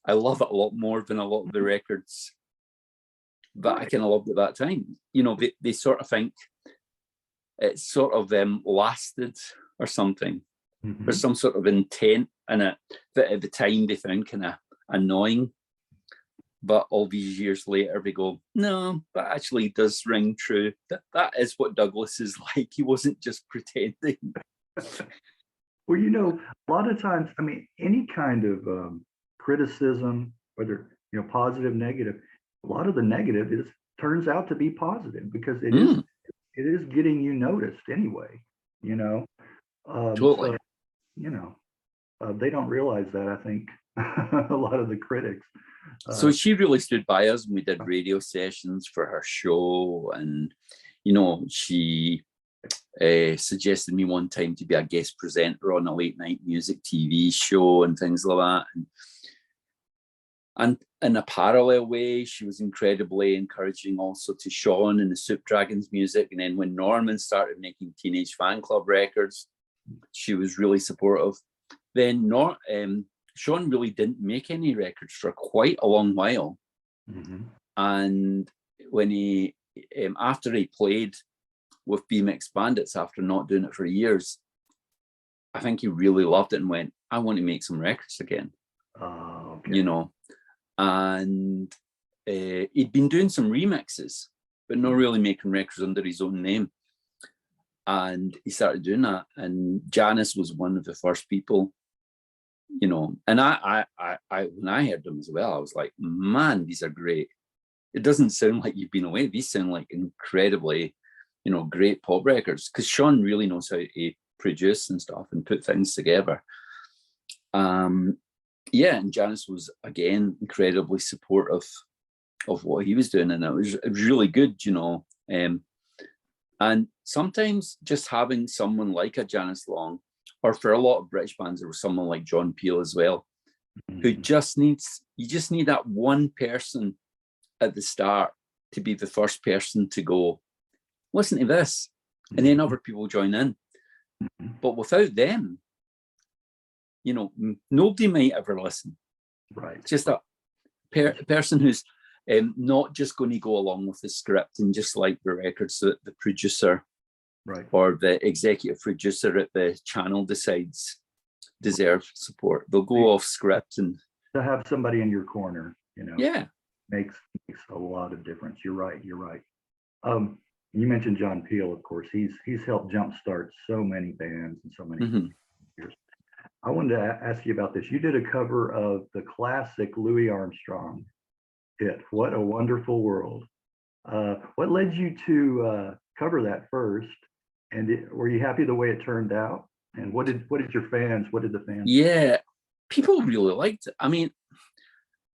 I love it a lot more than a lot of the records that I kind of loved at that time. You know, they sort of think it's sort of lasted or something. Mm-hmm. There's some sort of intent in it that at the time they found kind of annoying. But all these years later, they go, no, that actually does ring true. That is what Douglas is like. He wasn't just pretending. Well, you know, a lot of times, I mean, any kind of criticism, whether, you know, positive, negative, a lot of the negative turns out to be positive, because it is getting you noticed anyway, you know. Totally. So, you know, they don't realize that, I think, a lot of the critics. So she really stood by us when we did radio sessions for her show, and, you know, she suggested me one time to be a guest presenter on a late night music TV show and things like that. And in a parallel way, she was incredibly encouraging also to Sean and the Soup Dragons music. And then when Norman started making Teenage Fan Club records, she was really supportive. Then Sean really didn't make any records for quite a long while. Mm-hmm. And when he, after he played with BMX Bandits, after not doing it for years, I think he really loved it and went, I want to make some records again. Okay. You know, and he'd been doing some remixes, but not really making records under his own name. And he started doing that. And Janice was one of the first people, you know, and I when I heard them as well, I was like, man, these are great. It doesn't sound like you've been away. These sound like incredibly, you know, great pop records, because Sean really knows how to produce and stuff and put things together. Yeah, and Janice was, again, incredibly supportive of what he was doing, and it was really good, you know. And sometimes just having someone like a Janice Long, or for a lot of British bands, there was someone like John Peel as well, who just needs, you just need that one person at the start to be the first person to go, listen to this, and then other people join in. But without them, you know, nobody might ever listen. Right. Just a person who's not just going to go along with the script and just like the records that the producer, right, or the executive producer at the channel decides deserve support. They'll go off script. And to have somebody in your corner, you know, yeah, makes a lot of difference. You're right. You mentioned John Peel, of course. He's helped jumpstart so many bands and so many years. I wanted to ask you about this. You did a cover of the classic Louis Armstrong hit, What a Wonderful World. What led you to cover that first? And were you happy the way it turned out? And what did the fans? Yeah, people really liked it. I mean,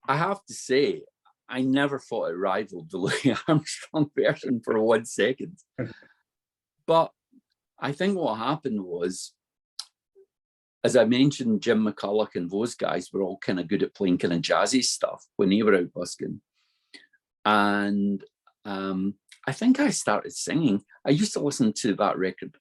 I have to say, I never thought it rivaled the Louis Armstrong version for 1 second. But I think what happened was, as I mentioned, Jim McCulloch and those guys were all kind of good at playing kind of jazzy stuff when they were out busking. And I think I started singing. I used to listen to that record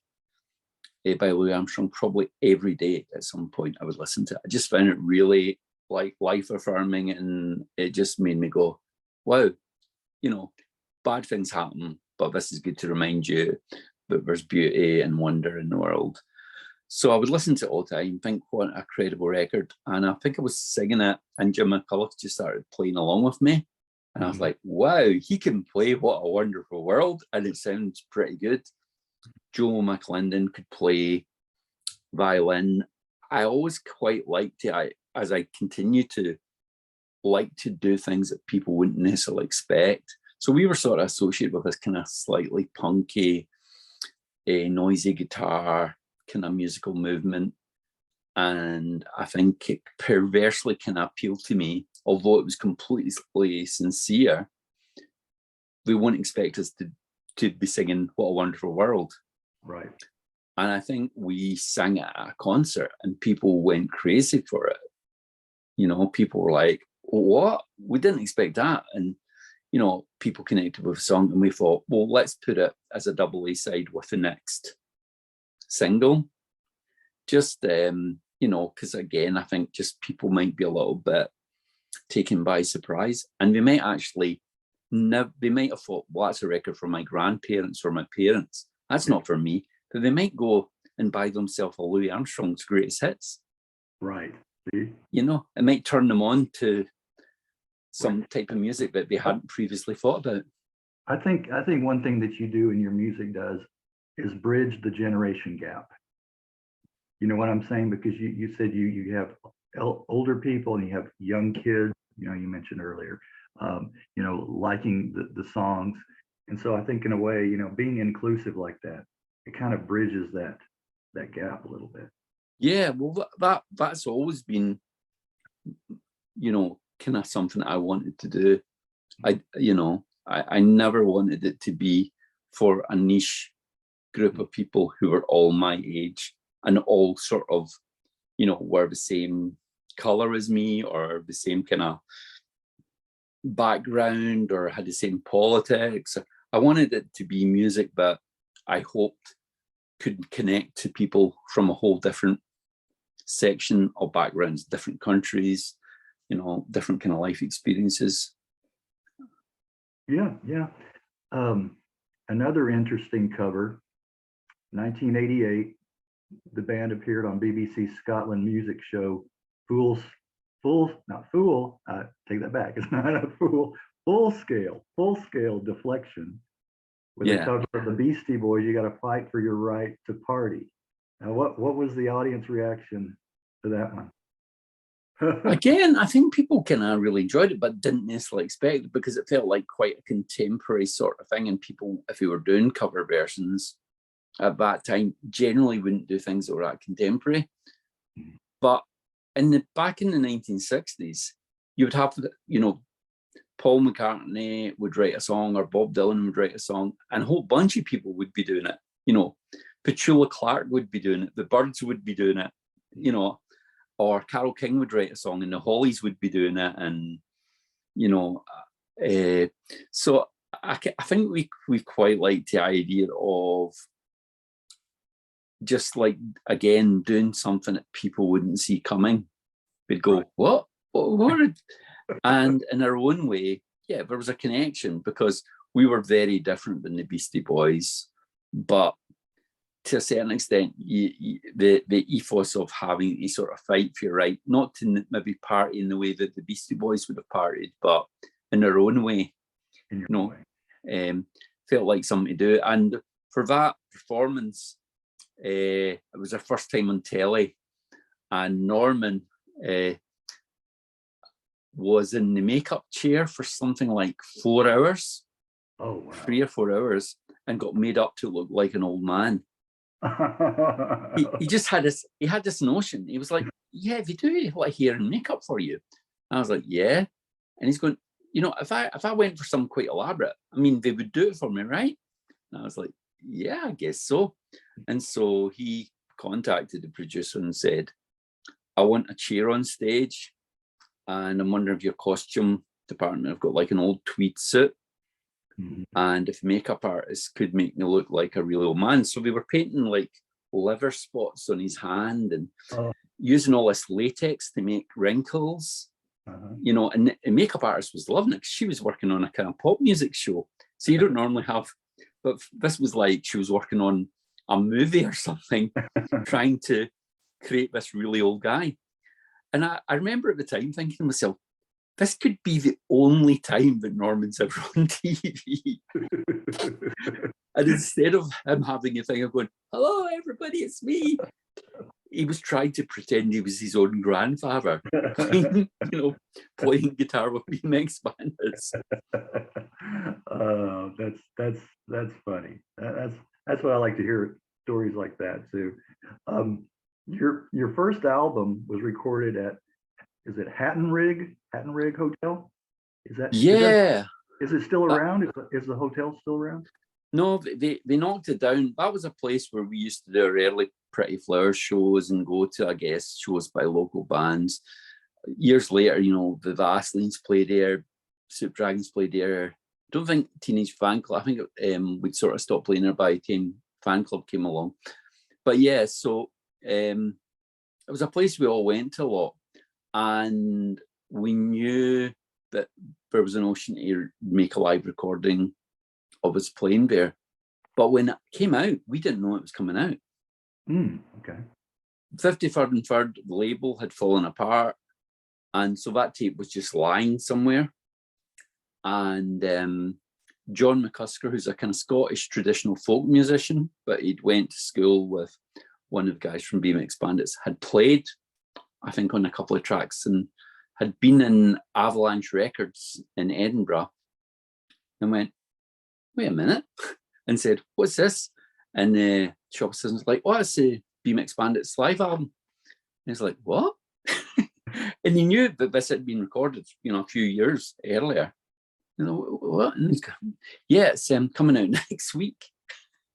by Louis Armstrong probably every day at some point. I would listen to it. I just found it really like life affirming, and it just made me go, wow, you know, bad things happen, but this is good to remind you that there's beauty and wonder in the world. So I would listen to it all the time, think what a credible record. And I think I was singing it, and Jim McCulloch just started playing along with me. And I was like, wow, he can play What a Wonderful World, and it sounds pretty good. Joe McClendon could play violin. I always quite liked it. As I continue to like to do things that people wouldn't necessarily expect. So we were sort of associated with this kind of slightly punky, noisy guitar kind of musical movement. And I think it perversely kind of appealed to me, although it was completely sincere. They wouldn't expect us to be singing What a Wonderful World. Right. And I think we sang at a concert and people went crazy for it. You know, people were like, what? We didn't expect that. And, you know, people connected with the song, and we thought, well, let's put it as a double A-side with the next single. Just, you know, because again, I think just people might be a little bit taken by surprise. And they might actually, they might have thought, well, that's a record for my grandparents or my parents. That's not for me. But they might go and buy themselves a Louis Armstrong's greatest hits. Right. You know, it might turn them on to some type of music that they hadn't previously thought about. I think one thing that you do in your music is bridge the generation gap. You know what I'm saying? Because you said you have older people and you have young kids, you know, you mentioned earlier, you know, liking the songs. And so I think in a way, you know, being inclusive like that, it kind of bridges that gap a little bit. Yeah, well, that's always been, you know, kind of something I wanted to do. I never wanted it to be for a niche group of people who were all my age and all sort of, you know, were the same color as me or the same kind of background or had the same politics. I wanted it to be music that I hoped could connect to people from a whole different section of backgrounds, different countries, you know, different kind of life experiences. Yeah. Another interesting cover, 1988, the band appeared on BBC's Scotland music show, take that back, it's not a full scale deflection, with a cover of the Beastie Boys, You Gotta Fight for Your Right to Party. Now, what was the audience reaction to that one? Again, I think people kind of really enjoyed it, but didn't necessarily expect it because it felt like quite a contemporary sort of thing. And people, if they were doing cover versions at that time, generally wouldn't do things that were that contemporary. But back in the 1960s, you would have, you know, Paul McCartney would write a song or Bob Dylan would write a song, and a whole bunch of people would be doing it. You know, Petula Clark would be doing it, the Byrds would be doing it, you know, or Carole King would write a song and the Hollies would be doing it. And, you know, so I think we quite liked the idea of just like, again, doing something that people wouldn't see coming. We'd go, what? And in our own way, yeah, there was a connection because we were very different than the Beastie Boys, but to a certain extent, the ethos of having a sort of fight for your right, not to maybe party in the way that the Beastie Boys would have partied, but in their own way, you know, felt like something to do. And for that performance, it was our first time on telly, and Norman was in the makeup chair for something like 4 hours. Oh, wow. 3 or 4 hours, and got made up to look like an old man. He just had this notion. He was like, yeah, if you do like hair and makeup for you. I was like, yeah. And he's going, you know, if I went for something quite elaborate, I mean, they would do it for me, right? And I was like, yeah, I guess so. And so he contacted the producer and said, I want a chair on stage, and I'm wondering if your costume department have got like an old tweed suit. And if makeup artists could make me look like a real old man. So they were painting like liver spots on his hand and using all this latex to make wrinkles, you know, and the makeup artist was loving it because she was working on a kind of pop music show. So you don't normally have, but this was like she was working on a movie or something, trying to create this really old guy. And I remember at the time thinking to myself, this could be the only time that Norman's ever on TV. And instead of him having a thing of going, hello, everybody, it's me, he was trying to pretend he was his own grandfather, playing, you know, playing guitar with BMX Bandits. Oh, that's funny. That's what I like to hear, stories like that too. Your first album was recorded at, is it Hatton Rig Hotel? Yeah. Is it still around? Is the hotel still around? No, they knocked it down. That was a place where we used to do our early Pretty Flowers shows and go to, I guess, shows by local bands. Years later, you know, the Vaselines played there, Soup Dragons played there. I don't think Teenage Fan Club, I think we'd sort of stopped playing there by the time Fan Club came along. But yeah, so it was a place we all went to a lot. And we knew that there was an notion to make a live recording of us playing there. But when it came out, we didn't know it was coming out. Okay. 53rd and 3rd, the label had fallen apart. And so that tape was just lying somewhere. And John McCusker, who's a kind of Scottish traditional folk musician, but he'd went to school with one of the guys from BMX Bandits, had played, I think, on a couple of tracks and had been in Avalanche Records in Edinburgh, and went, wait a minute, and said, what's this? And the shop assistant was like, oh, it's the BMX Bandits live album. And he's like, what? And he knew that this had been recorded, you know, a few years earlier. You know, what? And he's going, yeah, it's coming out next week.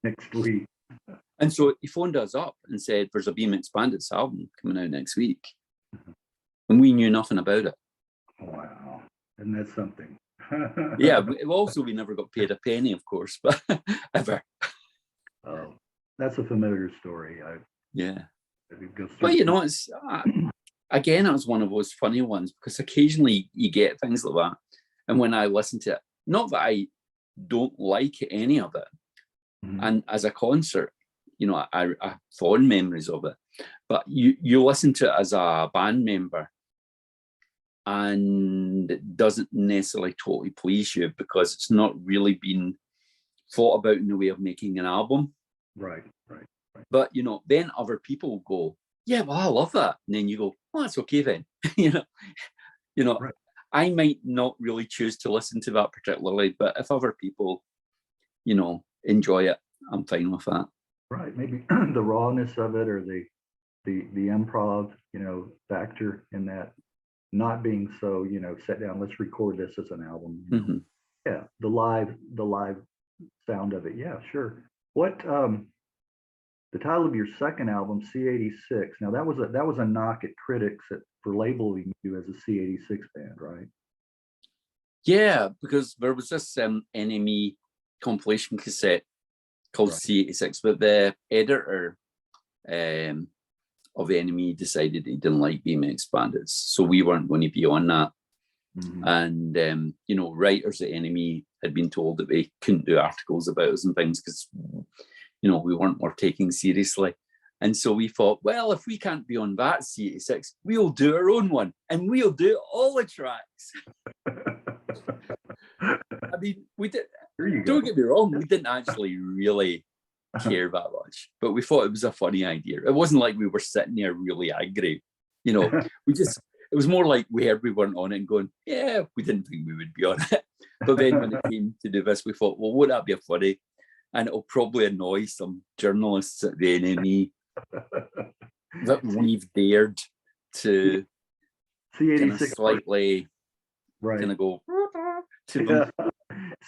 Next week. And so he phoned us up and said, there's a BMX Bandits album coming out next week. And we knew nothing about it. Wow. Isn't that something? Yeah, also we never got paid a penny, of course, but ever. Oh, that's a familiar story. Yeah. But you know, it's again, it was one of those funny ones because occasionally you get things like that. And when I listen to it, not that I don't like any of it, and as a concert, you know, I have fond memories of it, but you listen to it as a band member and it doesn't necessarily totally please you because it's not really been thought about in the way of making an album. Right. But, you know, then other people go, yeah, well, I love that. And then you go, oh, that's okay then. you know, right. I might not really choose to listen to that particularly, but if other people, you know, enjoy it, I'm fine with that. Right. Maybe the rawness of it or the improv, you know, factor in that not being so, you know, set down, let's record this as an album. You know? Yeah. The live sound of it. Yeah, sure. What the title of your second album, C86. Now that was a knock at critics for labeling you as a C86 band, right? Yeah, because there was this NME compilation cassette called C86, but the editor of the NME decided he didn't like BMX Bandits, so we weren't going to be on that. And you know, writers at NME had been told that they couldn't do articles about us and things because, you know, we weren't worth taking seriously. And so we thought, well, if we can't be on that C86, we'll do our own one and we'll do all the tracks. I mean, we did. Don't get me wrong, we didn't actually really care that much, but we thought it was a funny idea. It wasn't like we were sitting there really angry, you know. It was more like we heard we weren't on it and going, yeah, we didn't think we would be on it. But then when it came to do this, we thought, well, wouldn't that be funny? And it'll probably annoy some journalists at the NME that we've dared to kind of slightly kind of go to them.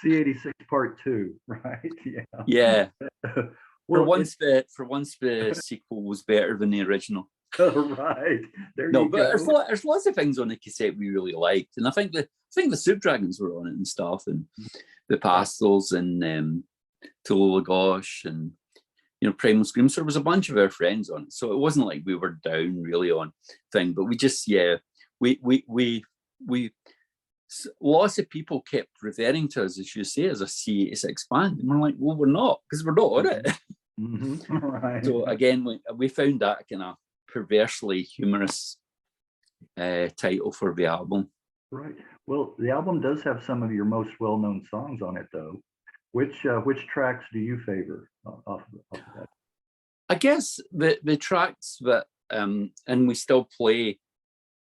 C86 Part 2, right? Yeah. Well, for once the sequel was better than the original. Right. There's lots of things on the cassette we really liked, and I think the Soup Dragons were on it and stuff, and the Pathos and Tula Gosh and Primal Screams. There was a bunch of our friends on it, so it wasn't like we were down really on thing. But we just we lots of people kept referring to us, as you say, as a C86 band, and we're like, well, we're not, because we're not on it. Mm-hmm. Right. So again, we found that kind of perversely humorous title for the album. Right. Well, the album does have some of your most well-known songs on it, though. Which tracks do you favor off of that? I guess the tracks that and we still play,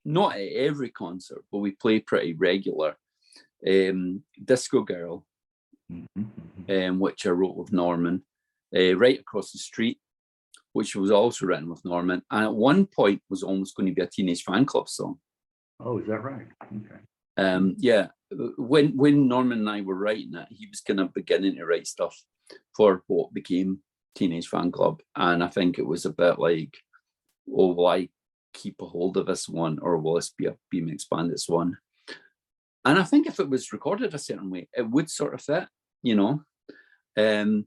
not at every concert, but we play pretty regular. Disco Girl, which I wrote with Norman, Right Across the Street, which was also written with Norman, and at one point was almost going to be a Teenage Fan Club song. Oh, is that right? Okay. Yeah, when Norman and I were writing it, he was kind of beginning to write stuff for what became Teenage Fan Club, and I think it was a bit like, oh, will I keep a hold of this one, or will this be a BMX Bandits one? And I think if it was recorded a certain way, it would sort of fit, And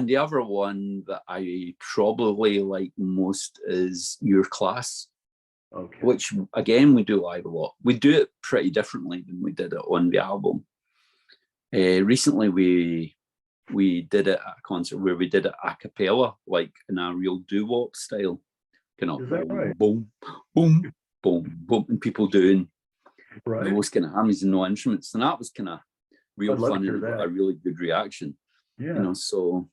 the other one that I probably like most is Your Class, which again we do live a lot. We do it pretty differently than we did it on the album. Recently we did it at a concert where we did it a cappella, like in a real doo-wop style, kind of boom, boom, boom, boom, and people doing those kind of harmonies and no instruments, and that was kind of real fun and a really good reaction. Yeah. So.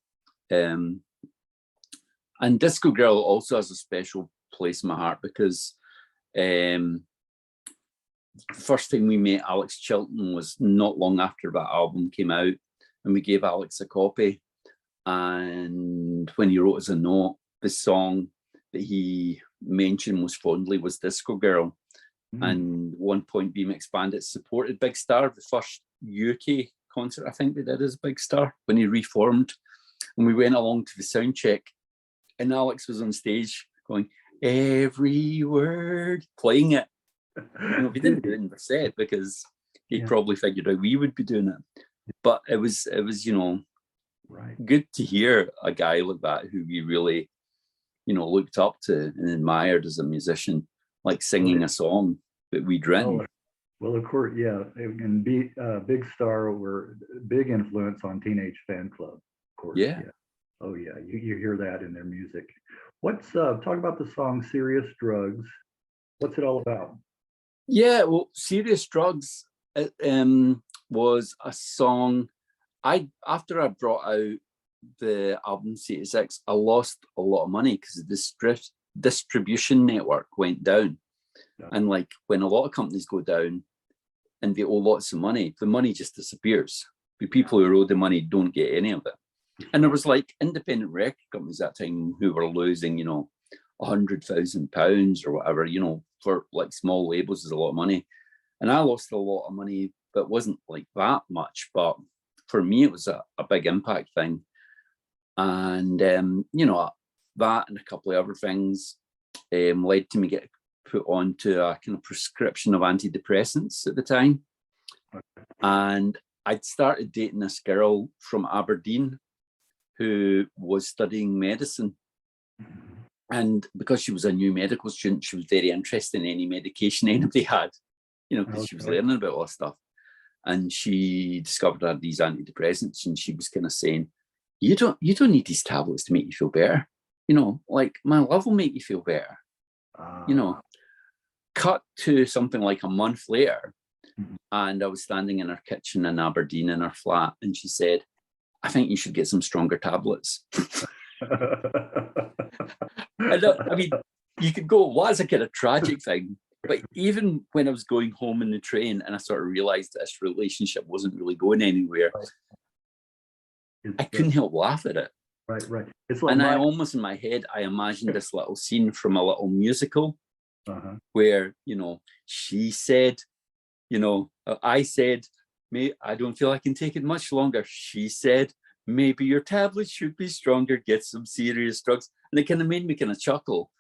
And Disco Girl also has a special place in my heart because the first time we met Alex Chilton was not long after that album came out, and we gave Alex a copy. And when he wrote us a note, the song that he mentioned most fondly was Disco Girl. And at one point, BMX Bandits supported Big Star, the first UK concert I think they did as Big Star when he reformed. And we went along to the sound check, and Alex was on stage going, every word, playing it. We didn't do it in the set because he probably figured out we would be doing it. But it was good to hear a guy like that who we really, looked up to and admired as a musician, like singing a song that we'd written. Well, of course, yeah. And Big Star were a big influence on Teenage Fan Club. Course, yeah. Oh yeah, you hear that in their music. Talk about the song Serious Drugs. What's it all about? Yeah, well, Serious Drugs was a song after I brought out the album C86, I lost a lot of money because the distribution network went down. And like when a lot of companies go down and they owe lots of money, the money just disappears. The people who owe the money don't get any of it. And there was like independent record companies that time who were losing, £100,000 or whatever, for like small labels is a lot of money. And I lost a lot of money, but wasn't like that much. But for me, it was a big impact thing. And, that and a couple of other things led to me get put onto a kind of prescription of antidepressants at the time. And I'd started dating this girl from Aberdeen who was studying medicine. And because she was a new medical student, she was very interested in any medication anybody had, because she was learning about all this stuff. And she discovered I had these antidepressants, and she was kind of saying, you don't need these tablets to make you feel better. Like my love will make you feel better. Cut to something like a month later, and I was standing in her kitchen in Aberdeen in her flat, and she said, I think you should get some stronger tablets. I mean, you could go, well, that's a kind of tragic thing. But even when I was going home in the train and I sort of realized this relationship wasn't really going anywhere, I couldn't help laugh at it. Right. It's like, and I almost in my head, I imagined this little scene from a little musical where, you know, she said, you know, I said, I don't feel I can take it much longer. She said, maybe your tablet should be stronger, get some serious drugs. And it kind of made me kind of chuckle.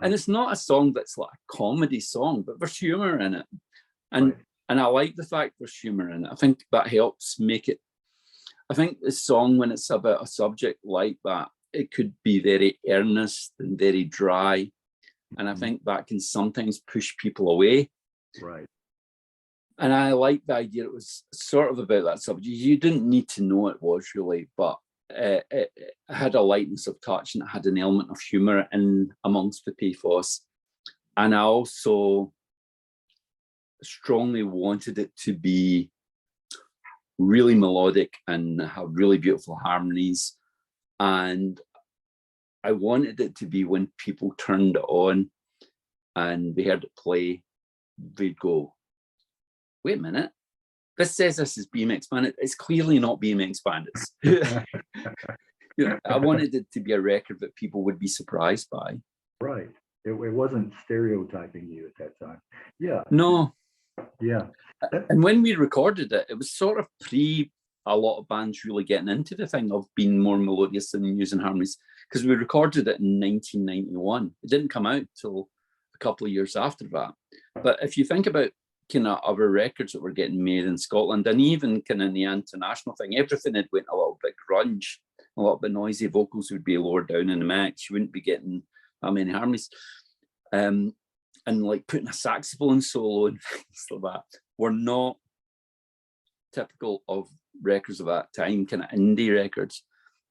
And it's not a song that's like a comedy song, but there's humor in it. And I like the fact there's humor in it. I think that helps make it. I think the song, when it's about a subject like that, it could be very earnest and very dry. And I think that can sometimes push people away. Right. And I like the idea it was sort of about that subject. You didn't need to know it was really, but it had a lightness of touch and it had an element of humor in amongst the pathos. And I also strongly wanted it to be really melodic and have really beautiful harmonies. And I wanted it to be when people turned it on and they heard it play, they'd go, wait a minute, this says this is BMX Bandits. It's clearly not BMX Bandits. You know, I wanted it to be a record that people would be surprised by. Right. It wasn't stereotyping you at that time. Yeah. No. Yeah. And when we recorded it, it was sort of pre a lot of bands really getting into the thing of being more melodious and using harmonies, because we recorded it in 1991. It didn't come out till a couple of years after that. But if you think about kind of other records that were getting made in Scotland, and even kind of in the international thing, everything had went a little bit grunge, a little bit noisy. Vocals would be lower down in the mix. You wouldn't be getting that many harmonies. And like putting a saxophone solo and things like that were not typical of records of that time, kind of indie records.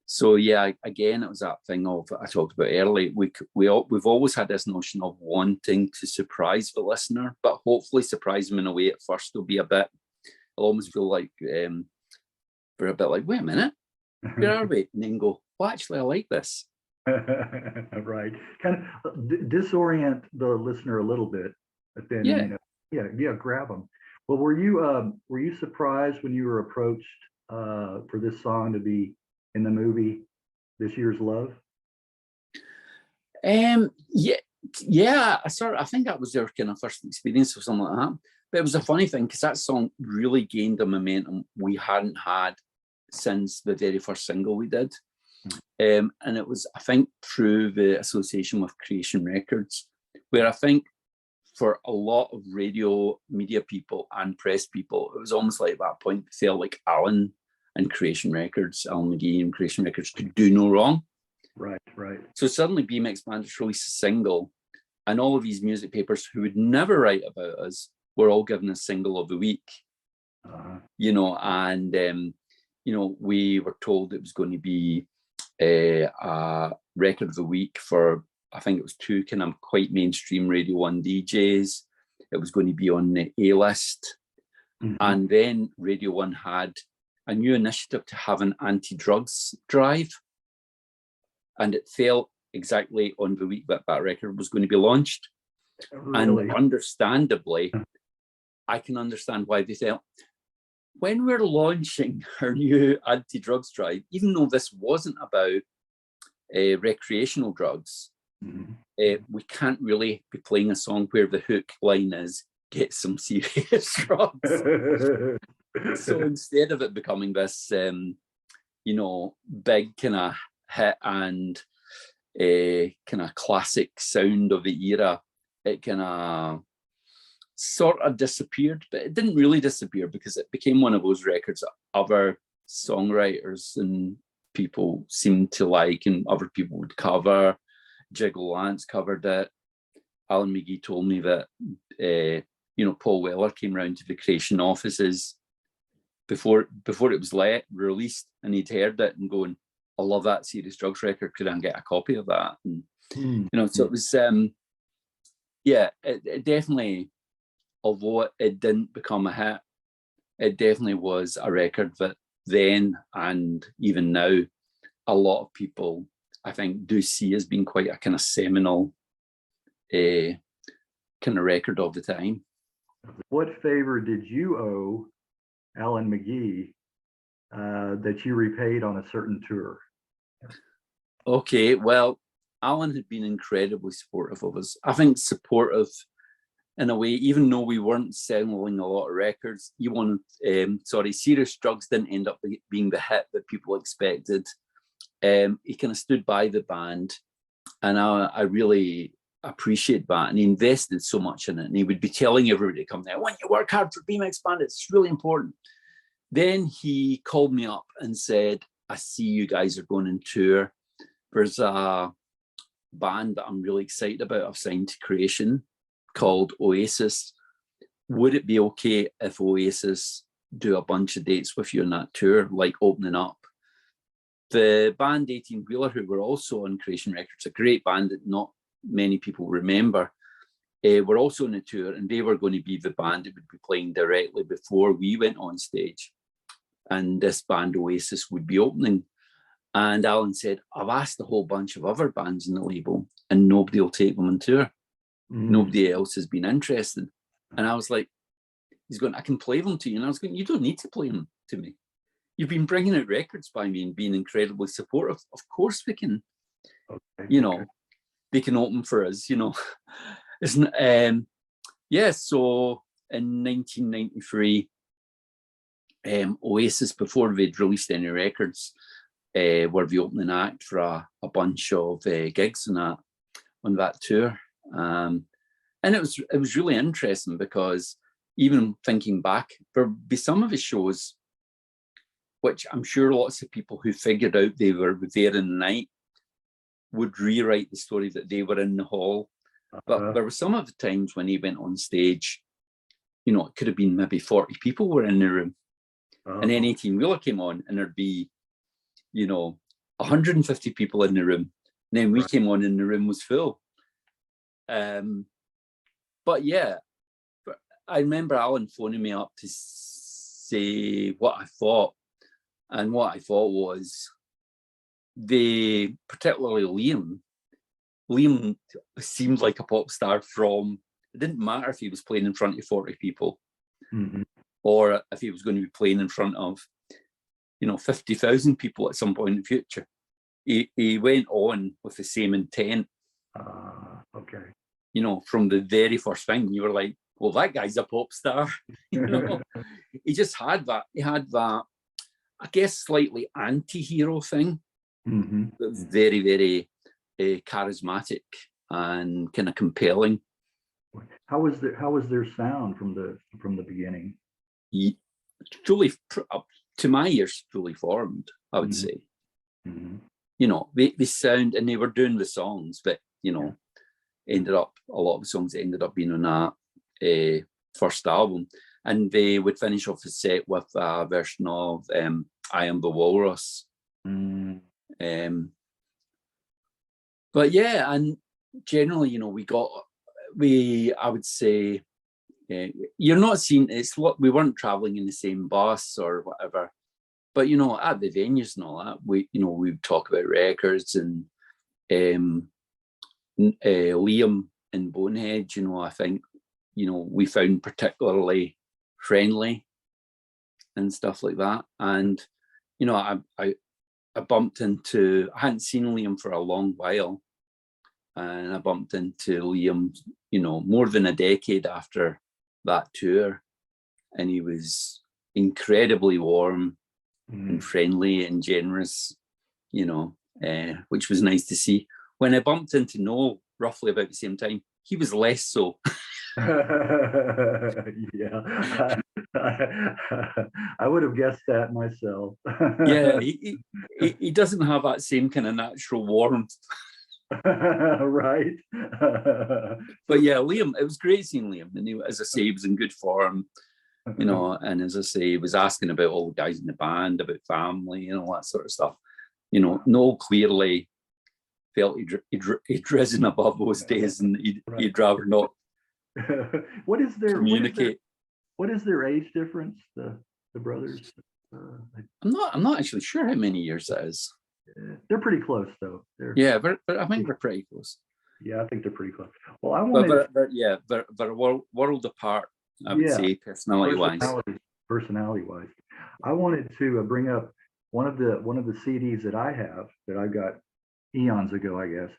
So yeah, again, it was that thing of I talked about earlier. We've always had this notion of wanting to surprise the listener, but hopefully surprise them in a way at first will be a bit. I'll almost feel like we're a bit like, wait a minute, where are we? And then go, well, actually, I like this. Right, kind of disorient the listener a little bit, but then grab them. Well, were you surprised when you were approached for this song to be in the movie This Year's Love? I think that was their kind of first experience or something like that. But it was a funny thing because that song really gained a momentum we hadn't had since the very first single we did. And it was, I think, through the association with Creation Records, where I think for a lot of radio media people and press people, it was almost like at that point, they felt like Alan McGee and Creation Records could do no wrong. Right. So suddenly BMX Bandits released a single, and all of these music papers who would never write about us were all given a single of the week. You know, and you know, we were told it was going to be a record of the week for, I think it was 2 kind of quite mainstream Radio 1 DJs. It was going to be on the A-list. And then Radio 1 had a new initiative to have an anti-drugs drive. And it fell exactly on the week that that record was going to be launched. Really? And understandably, I can understand why they felt, when we're launching our new anti-drugs drive, even though this wasn't about recreational drugs, we can't really be playing a song where the hook line is, get some serious drugs. So instead of it becoming this, you know, big kind of hit and kind of classic sound of the era, it kind of sort of disappeared, but it didn't really disappear because it became one of those records that other songwriters and people seemed to like and other people would cover. Jiggle Lance covered it. Alan McGee told me that you know, Paul Weller came round to the Creation offices before it was released, and he'd heard it and going, I love that Serious Drugs record, could I get a copy of that? And you know, so it was it definitely, although it didn't become a hit, it definitely was a record that then and even now, a lot of people, I think, do see as being quite a kind of seminal kind of record of the time. What favor did you owe Alan McGee that you repaid on a certain tour? Okay, well, Alan had been incredibly supportive of us. I think supportive in a way, even though we weren't selling a lot of records. Serious Drugs didn't end up being the hit that people expected. He kind of stood by the band, and I really appreciate that. And he invested so much in it, and he would be telling everybody to come there, "When you work hard for BMX Bandits, it's really important." Then he called me up and said, "I see you guys are going on tour. There's a band that I'm really excited about. I've signed to Creation called Oasis. Would it be okay if Oasis do a bunch of dates with you on that tour, like opening up?" The band 18 Wheeler, who were also on Creation Records, a great band that not many people remember, were also on the tour, and they were going to be the band that would be playing directly before we went on stage. And this band Oasis would be opening. And Alan said, "I've asked a whole bunch of other bands in the label, and nobody will take them on tour. Nobody else has been interested." And I was like, he's going, "I can play them to you." And I was going, "You don't need to play them to me. You've been bringing out records by me and being incredibly supportive. Of course we can, they can open for us, Isn't so in 1993, Oasis, before they'd released any records, were the opening act for a bunch of gigs on that tour. And it was really interesting, because even thinking back, there'd be some of the shows which I'm sure lots of people who figured out they were there in the night would rewrite the story that they were in the hall. But there were some of the times when he went on stage, it could have been maybe 40 people were in the room. And then 18 Wheeler came on, and there'd be, 150 people in the room. And then we came on and the room was full. But yeah, I remember Alan phoning me up to say what I thought. And what I thought was, particularly Liam seemed like a pop star it didn't matter if he was playing in front of 40 people, or if he was going to be playing in front of, 50,000 people at some point in the future. He went on with the same intent. From the very first thing, you were like, well, that guy's a pop star. He just had that. He had that, I guess, slightly anti-hero thing. Very, very charismatic and kind of compelling. How was their sound from the beginning? Fully, to my ears, fully formed, I would say. They sound, and they were doing the songs, but ended up, a lot of the songs ended up being on that first album. And they would finish off the set with a version of I Am the Walrus. But yeah, and generally, I would say, you're not seeing, we weren't traveling in the same bus or whatever, but at the venues and all that, we would talk about records. And Liam and Bonehead, I think, we found particularly friendly and stuff like that. And I bumped into, I hadn't seen Liam for a long while, and I bumped into Liam, more than a decade after that tour, and he was incredibly warm and friendly and generous, which was nice to see. When I bumped into Noel roughly about the same time, he was less so. Yeah, I would have guessed that myself. Yeah, he doesn't have that same kind of natural warmth. Right. But yeah, Liam, it was great seeing Liam. And as I say, he was in good form, and as I say, he was asking about all the guys in the band, about family, that sort of stuff. Noel clearly felt he'd risen above those days, and he'd rather not What is their communicate. What is their age difference, the brothers? I'm not actually sure how many years that is. They're pretty close though. Yeah, but I think we're pretty close. Yeah, I think they're pretty close. Well, I wanted, they're a world apart, I would yeah, say, personality-wise. personality-wise. I wanted to bring up one of the CDs that I have that I got eons ago, I guess,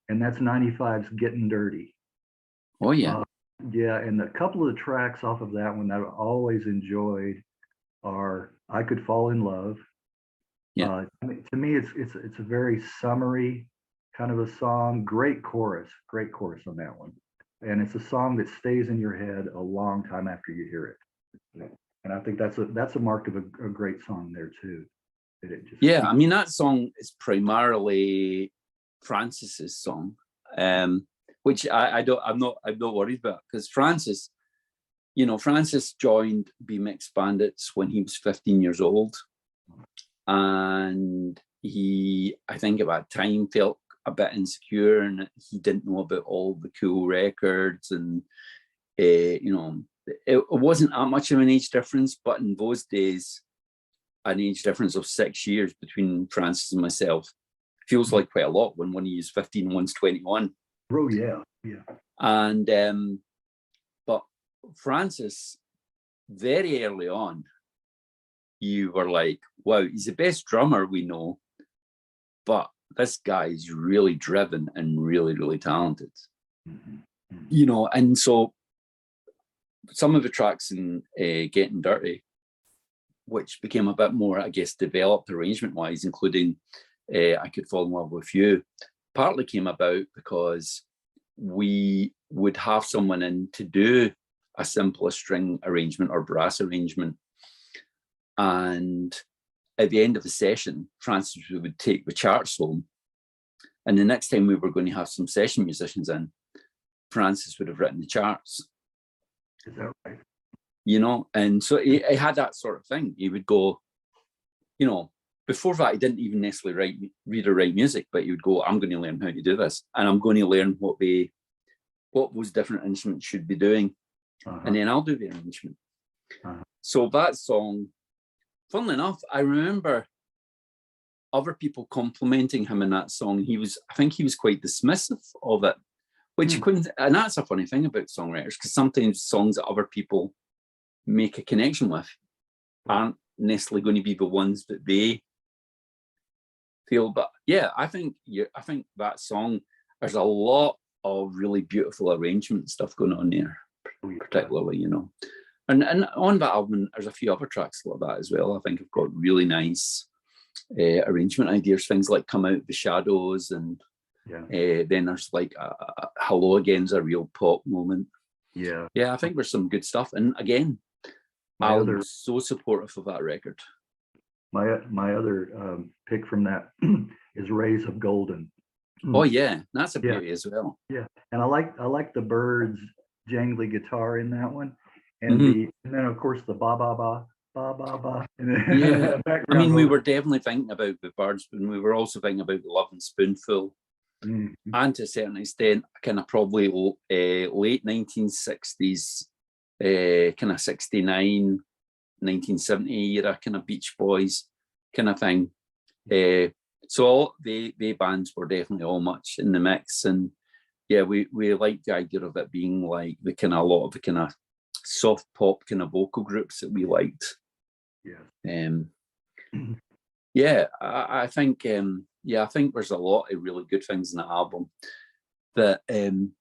and that's 95's Getting Dirty. Oh yeah. Yeah, and a couple of the tracks off of that one that I always enjoyed are I Could Fall in Love. Yeah. To me, it's a very summery kind of a song. Great chorus on that one, and it's a song that stays in your head a long time after you hear it. And I think that's a mark of a great song there too. Yeah, I mean that song is primarily Francis's song, which I'm not worried about, because Francis joined BMX Bandits when he was 15 years old, and he, I think at that time, felt a bit insecure and he didn't know about all the cool records, and it wasn't that much of an age difference, but in those days, an age difference of 6 years between Francis and myself feels like quite a lot when one of you is 15 and one's 21. Oh yeah, yeah. And but Francis, very early on, you were like, wow, he's the best drummer we know, but this guy is really driven and really, really talented. Mm-hmm. And so some of the tracks in Getting Dirty, which became a bit more, I guess, developed arrangement-wise, including I Could Fall in Love with You, partly came about because we would have someone in to do a simpler string arrangement or brass arrangement. And at the end of the session, Francis would take the charts home. And the next time we were going to have some session musicians in, Francis would have written the charts. Is that right? And so he had that sort of thing. He would go, before that, he didn't even necessarily read or write music, but he would go, I'm going to learn how to do this. And I'm going to learn what those different instruments should be doing. Uh-huh. And then I'll do the arrangement. Uh-huh. So that song, funnily enough, I remember other people complimenting him in that song. I think he was quite dismissive of it, which you couldn't, and that's a funny thing about songwriters, because sometimes songs that other people make a connection with aren't necessarily going to be the ones that they feel. But yeah, I think that song, there's a lot of really beautiful arrangement stuff going on there, particularly, and on that album there's a few other tracks like that as well. I think I've got really nice arrangement ideas, things like Come Out the Shadows, and then there's like Hello Again's a real pop moment. Yeah, I think there's some good stuff. And again, Alan was so supportive of that record. My other pick from that is Rays of Golden. Oh yeah, that's a beauty as well. Yeah, and I like the Byrds jangly guitar in that one, and then of course the ba ba ba ba ba ba. Yeah, I mean, we were definitely thinking about the Byrds, and we were also thinking about the Love and Spoonful, and to a certain extent, kind of probably late 1960s, kind of 69, 1970 era kind of Beach Boys kind of thing. So the bands were definitely all much in the mix, and yeah, we liked the idea of it being like a lot of the kind of soft pop kind of vocal groups that we liked. Yeah. I think I think there's a lot of really good things in the album that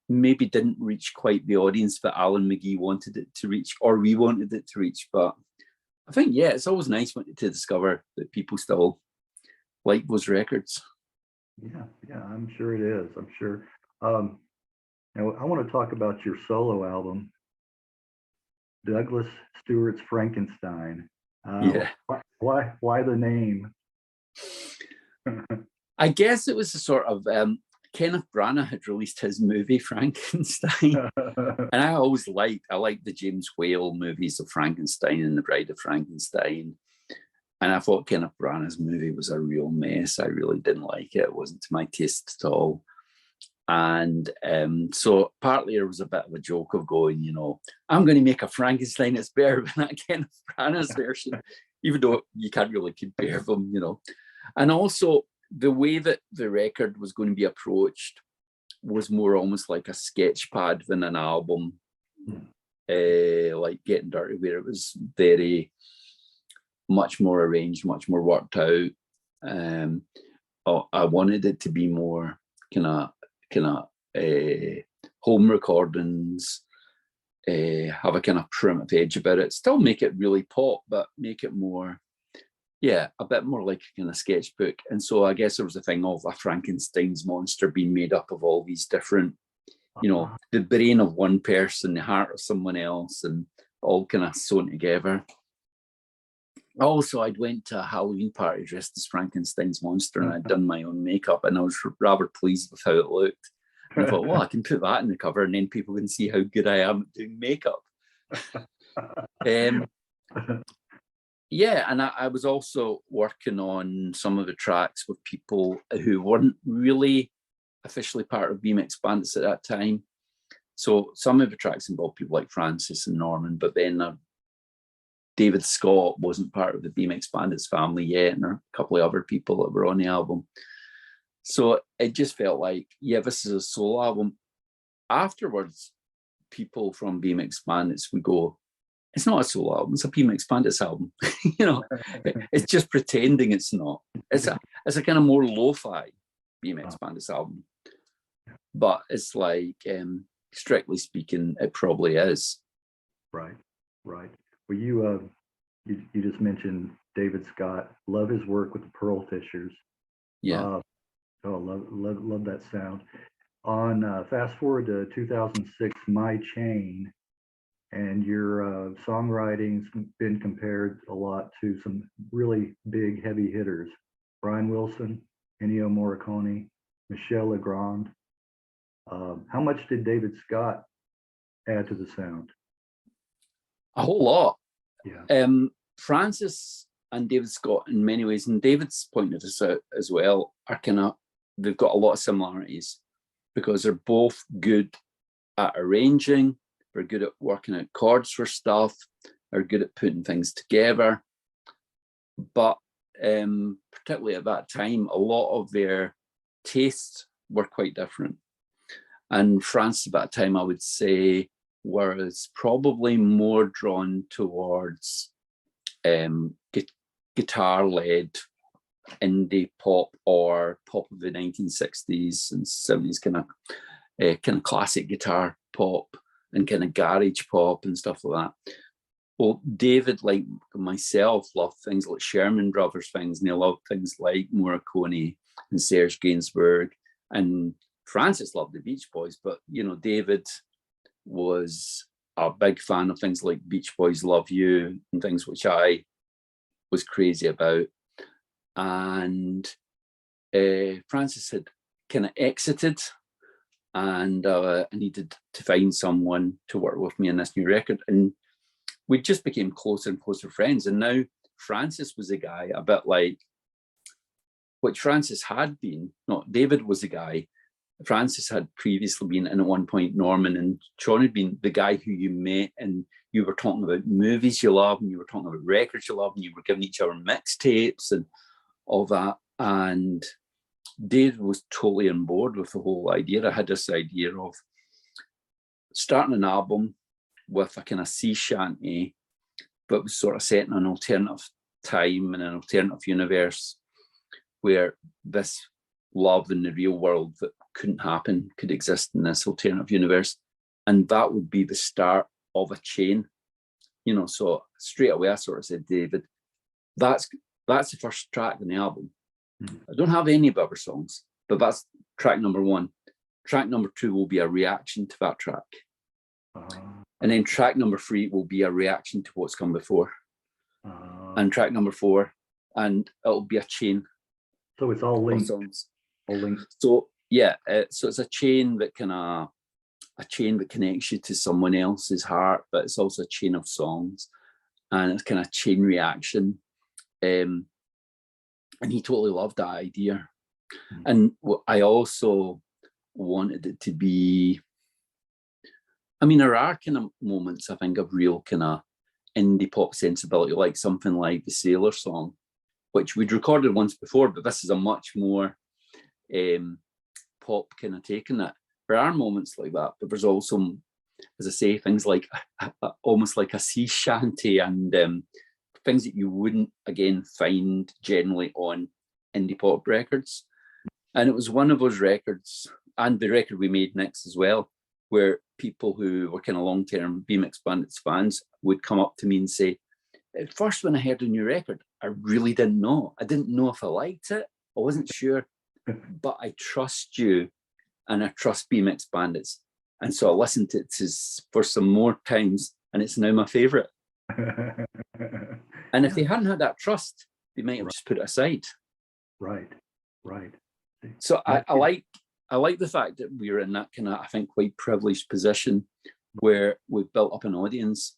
maybe didn't reach quite the audience that Alan McGee wanted it to reach, or we wanted it to reach. But I think, it's always nice to discover that people still like those records. Yeah, I'm sure it is. I'm sure. Now I want to talk about your solo album, Douglas Stewart's Frankenstein. Why the name? I guess it was a sort of Kenneth Branagh had released his movie Frankenstein, and I liked the James Whale movies of Frankenstein and The Bride of Frankenstein, and I thought Kenneth Branagh's movie was a real mess. I really didn't like it. It wasn't to my taste at all. And so partly there was a bit of a joke of going, I'm going to make a Frankenstein that's better than that Kenneth Branagh's version. even though you can't really compare them, you know. And also the way that the record was going to be approached was more almost like a sketch pad than an album, like Getting Dirty, where it was very much more arranged, much more worked out. I wanted it to be more kind of home recordings, have a kind of primitive edge about it, still make it really pop, but make it more, a bit more like a kind of sketchbook. And so I guess there was a thing of a Frankenstein's monster being made up of all these different, you know, the brain of one person, the heart of someone else, and all kind of sewn together. Also, I'd went to a Halloween party dressed as Frankenstein's monster, and I'd done my own makeup, and I was rather pleased with how it looked. And I thought, well, I can put that in the cover, and then people can see how good I am at doing makeup. And I was also working on some of the tracks with people who weren't really officially part of BMX Bandits at that time. So some of the tracks involved people like Francis and Norman, but then David Scott wasn't part of the BMX Bandits family yet, and there are a couple of other people that were on the album. So it just felt like, this is a solo album. Afterwards, people from BMX Bandits would go, it's not a solo album, it's a BMX Bandits album. You know, it's just pretending it's not. It's a kind of more lo-fi BMX Bandits album. But it's like, strictly speaking, it probably is. Right. Well, you just mentioned David Scott. Love his work with the Pearl Fishers. Yeah. Love that sound. On fast forward to 2006, My Chain, and your songwriting's been compared a lot to some really big heavy hitters: Brian Wilson, Ennio Morricone, Michel Legrand. How much did David Scott add to the sound? A whole lot. Yeah. Francis and David Scott, in many ways, and David's pointed this out as well, they've got a lot of similarities because they're both good at arranging, they're good at working out chords for stuff, they're good at putting things together. But particularly at that time, a lot of their tastes were quite different. And Francis at that time, I would say, was probably more drawn towards guitar-led indie pop or pop of the 1960s and 70s, kind of classic guitar pop and kind of garage pop and stuff like that. Well, David, like myself, loved things like Sherman Brothers things, and he loved things like Morricone and Serge Gainsbourg, and Francis loved the Beach Boys, but you know, David was a big fan of things like Beach Boys Love You and things which I was crazy about. And Francis had kind of exited, and I needed to find someone to work with me on this new record. And we just became closer and closer friends. And now Francis was a guy, a bit like which Francis had been. No, David was a guy. Francis had previously been, and at one point Norman and Sean had been the guy who you met, and you were talking about movies you love, and you were talking about records you love, and you were giving each other mixtapes and all that. And Dave was totally on board with the whole idea. I had this idea of starting an album with a kind of sea shanty, but was sort of set in an alternative time and an alternative universe where this love in the real world that couldn't happen could exist in this alternative universe. And that would be the start of a chain, you know. So straight away I sort of said, David, that's the first track in the album. I don't have any other songs, but that's track number one. Track number two will be a reaction to that track. And then track number three will be a reaction to what's come before. And track number four, and it'll be a chain. So it's all linked. Songs. All linked. So yeah, so it's a chain that connects you to someone else's heart, but it's also a chain of songs, and it's kind of chain reaction. And he totally loved that idea. And I also wanted it to be, I mean, there are kind of moments, I think, of real kind of indie pop sensibility, like something like the Sailor song, which we'd recorded once before, but this is a much more pop kind of take on it. There are moments like that, but there's also, as I say, things like almost like a sea shanty and things that you wouldn't, again, find generally on indie pop records. And it was one of those records, and the record we made next as well, where people who were kind of long-term BMX Bandits fans would come up to me and say, at first when I heard a new record, I really didn't know. I didn't know if I liked it. I wasn't sure, but I trust you and I trust BMX Bandits. And so I listened to it for some more times, and it's now my favorite. And if they hadn't had that trust, they might have just put it aside. Right. So I like the fact that we're in that kind of, I think, quite privileged position where we've built up an audience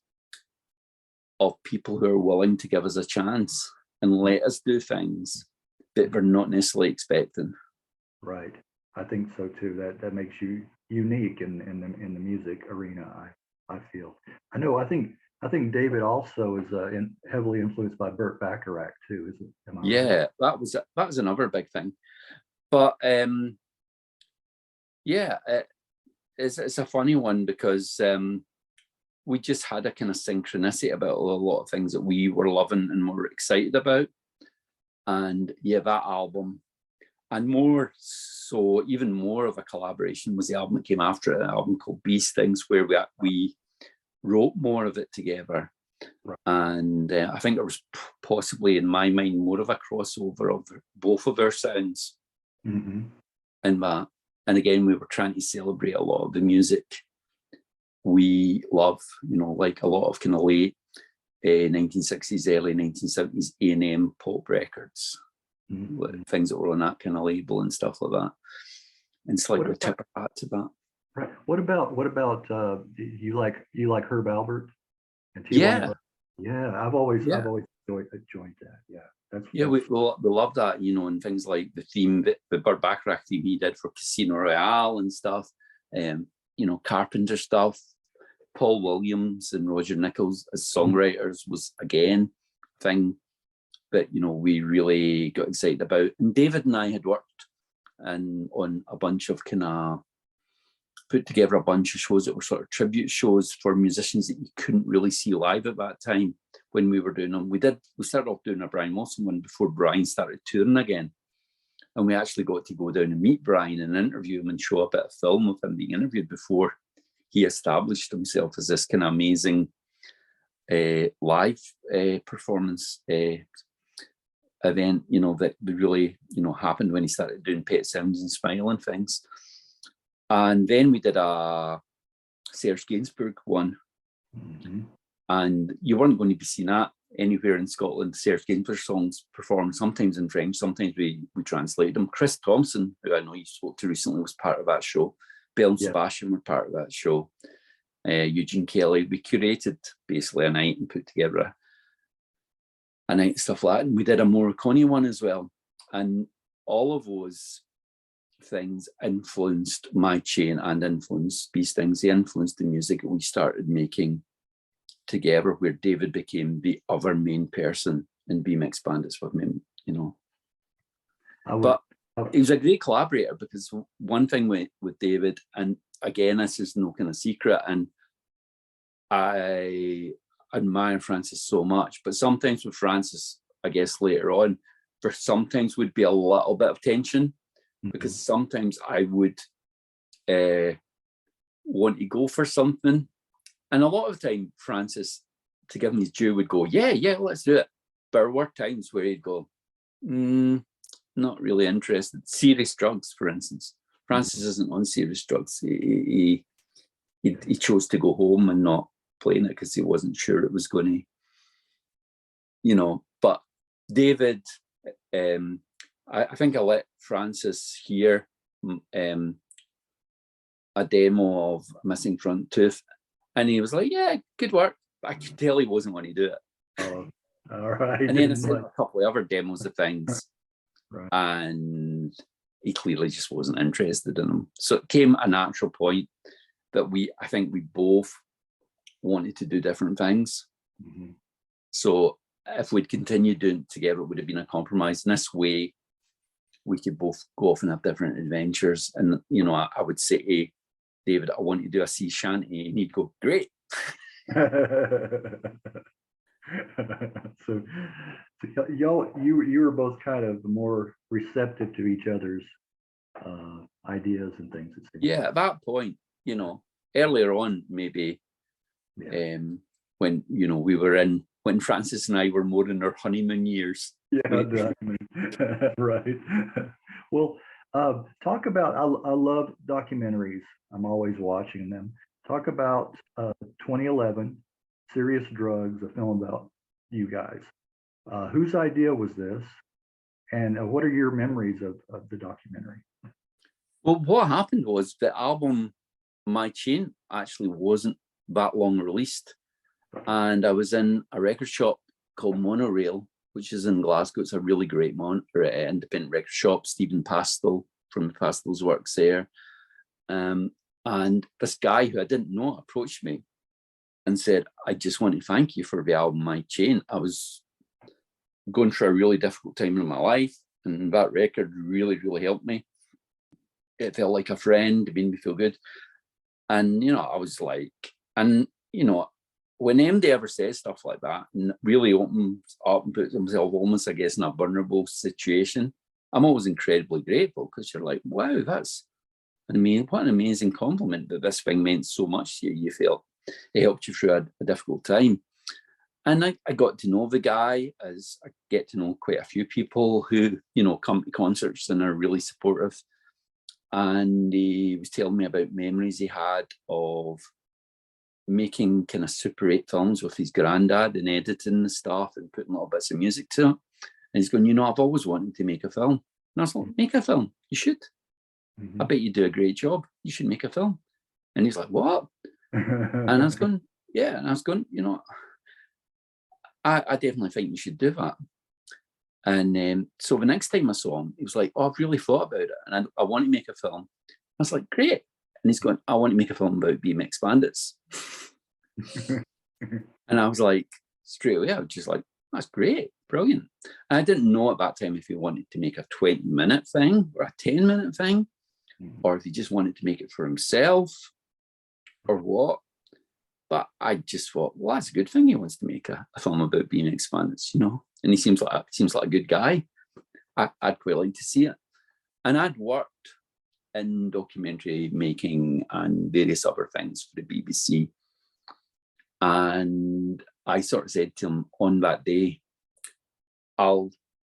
of people who are willing to give us a chance and let us do things that we're not necessarily expecting. Right. I think so too. That makes you unique in the music arena. I feel. I think David also is heavily influenced by Burt Bacharach too. Is it? Yeah, right? that was another big thing. But yeah, it's a funny one because we just had a kind of synchronicity about a lot of things that we were loving and were excited about. And yeah, that album, and more so, even more of a collaboration was the album that came after it, an album called Beast Things, where we wrote more of it together. Right. And I think it was possibly, in my mind, more of a crossover of both of our sounds. Mm-hmm. And that. And again, we were trying to celebrate a lot of the music we love, like a lot of kind of late 1960s, early 1970s A&M pop records, things that were on that kind of label and stuff like that. And slightly tip our hat to that. Right. What about you like Herb Alpert? And yeah. I've always enjoyed that. Yeah. We love that, and things like the theme, the Burt Bacharach theme he did for Casino Royale and stuff, Carpenter stuff. Paul Williams and Roger Nichols as songwriters was again a thing that we really got excited about. And David and I had worked on a bunch of put together a bunch of shows that were sort of tribute shows for musicians that you couldn't really see live at that time when we were doing them. We started off doing a Brian Wilson one before Brian started touring again. And we actually got to go down and meet Brian and interview him and show a bit of film of him being interviewed before he established himself as this kind of amazing live performance event, that really, happened when he started doing Pet Sounds and Smile and things. And then we did a Serge Gainsbourg one. Mm-hmm. And you weren't going to be seeing that anywhere in Scotland. Serge Gainsbourg songs performed sometimes in French, sometimes we translated them. Chris Thompson, who I know you spoke to recently, was part of that show. Bill and Sebastian were part of that show. Eugene Kelly. We curated basically a night and put together a night, stuff like that. And we did a Morricone one as well. And all of those things influenced my chain and influenced these things. They influenced the music that we started making together, where David became the other main person in BMX Bandits with me, But he was a great collaborator, because one thing with David, and again, this is no kind of secret, and I admire Francis so much, but sometimes with Francis, I guess later on, there sometimes would be a little bit of tension, because sometimes I would want to go for something. And a lot of the time, Francis, to give him his due, would go, yeah, let's do it. But there were times where he'd go, not really interested. Serious drugs, for instance. Francis isn't on serious drugs. He chose to go home and not playing it because he wasn't sure it was going to, But David, I think I let Francis hear a demo of Missing Front Tooth, and he was like, yeah, good work. But I could tell he wasn't going to do it. Oh, all right. And then I sent a couple of other demos of things. Right. And he clearly just wasn't interested in them. So it came a natural point that I think we both wanted to do different things. Mhm. So if we'd continued doing it together, it would have been a compromise. In this way, we could both go off and have different adventures. And, you know, I would say, hey, David, I want you to do a sea shanty. And he'd go, great. So y'all, you were both kind of more receptive to each other's ideas and things. It seems Yeah, like. at that point, you know, earlier on, maybe Yeah. when, you know, when Francis and I were more in our honeymoon years. Yeah, right. Well, talk about, I love documentaries. I'm always watching them. Talk about 2011, Serious Drugs, a film about you guys. Whose idea was this? And what are your memories of the documentary? Well, what happened was the album My Chain actually wasn't that long released. And I was in a record shop called Monorail, which is in Glasgow. It's a really great independent record shop. Stephen Pastel from Pastel's works there. And this guy who I didn't know approached me and said, I just want to thank you for the album My Chain. I was going through a really difficult time in my life, and that record really, really helped me. It felt like a friend, it made me feel good. And, you know, I was like, and, you know, when MD ever says stuff like that and really opens up and puts himself almost, I guess, in a vulnerable situation, I'm always incredibly grateful, because you're like, wow, that's, I mean, what an amazing compliment that this thing meant so much to you. You felt it helped you through a difficult time. And I got to know the guy, as I get to know quite a few people who, you know, come to concerts and are really supportive. And he was telling me about memories he had of making kind of Super 8 films with his granddad and editing the stuff and putting little bits of music to it. And he's going, you know, I've always wanted to make a film. And I was like, make a film. You should. Mm-hmm. I bet you do a great job. You should make a film. And he's like, what? And I was going, yeah. And I was going, you know, I definitely think you should do that. And so the next time I saw him, he was like, oh, I've really thought about it. And I want to make a film. I was like, great. And he's going, I want to make a film about BMX Bandits. And I was like, straight away, I was just like, that's great, brilliant. And I didn't know at that time if he wanted to make a 20-minute thing or a 10-minute thing, or if he just wanted to make it for himself or what. But I just thought, well, that's a good thing. He wants to make a film about BMX Bandits, you know, and he seems like a good guy. I'd quite like to see it. And I'd worked in documentary making and various other things for the BBC. And I sort of said to him on that day, I'll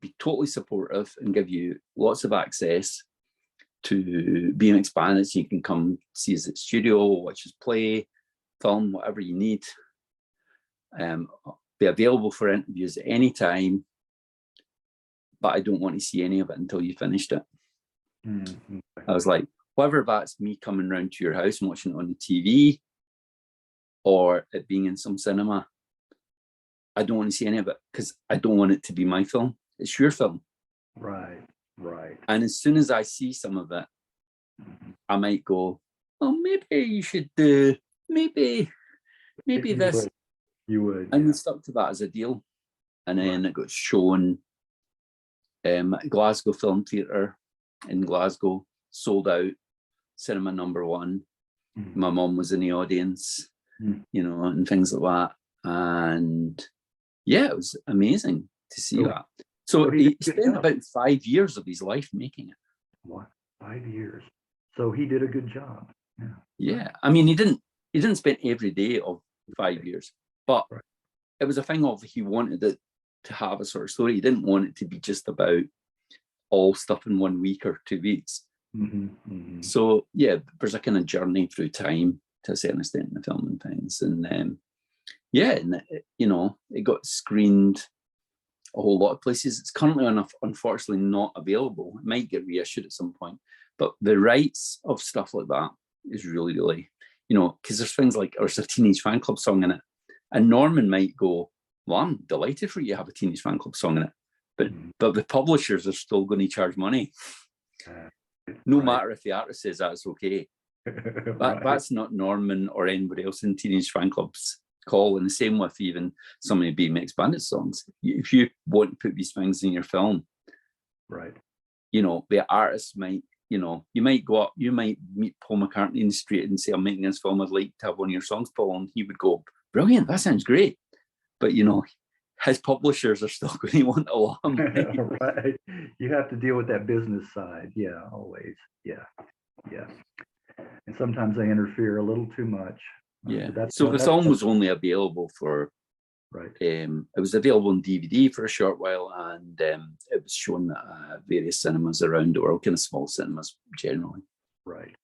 be totally supportive and give you lots of access to BMX Bandits. You can come see us at studio, watch us play, film, whatever you need. Be available for interviews at any time, but I don't want to see any of it until you finished it. Mm-hmm. I was like, whether that's me coming round to your house and watching it on the TV or it being in some cinema, I don't want to see any of it, because I don't want it to be my film. It's your film. Right. And as soon as I see some of it, I might go, oh, maybe you should do, maybe this. You would. And we stuck to that as a deal. And then it got shown at Glasgow Film Theatre in Glasgow, sold out, cinema #1. Mm-hmm. My mum was in the audience, you know, and things like that. And yeah, it was amazing to see that. So he spent about 5 years of his life making it. What? 5 years. So he did a good job. Yeah. Yeah. I mean, he didn't spend every day of 5 years, but it was a thing of, he wanted it to have a sort of story. He didn't want it to be just about all stuff in 1 week or 2 weeks. Mm-hmm, mm-hmm. So yeah, there's a kind of journey through time to a certain extent in the film and things. And you know, it got screened a whole lot of places. It's currently unfortunately not available. It might get reissued at some point, but the rights of stuff like that is really, really, you know, because there's things like, there's a Teenage Fan Club song in it, and Norman might go, well, I'm delighted for you to have a Teenage Fan Club song in it, but the publishers are still going to charge money, no matter if the artist says that's okay. That's not Norman or anybody else in Teenage Fan Club's call. And the same with even some of the BMX Bandits songs. If you want to put these things in your film, right, you know, the artist might, you know, you might go up, you might meet Paul McCartney in the street and say, I'm making this film, I'd like to have one of your songs, Paul. And he would go, brilliant, that sounds great. But, you know, his publishers are still going to want along. right. You have to deal with that business side. Yeah, always. Yeah. And sometimes they interfere a little too much. Yeah. So the film was only available for, right. It was available on DVD for a short while, and it was shown at various cinemas around the world, kind of small cinemas generally. Right.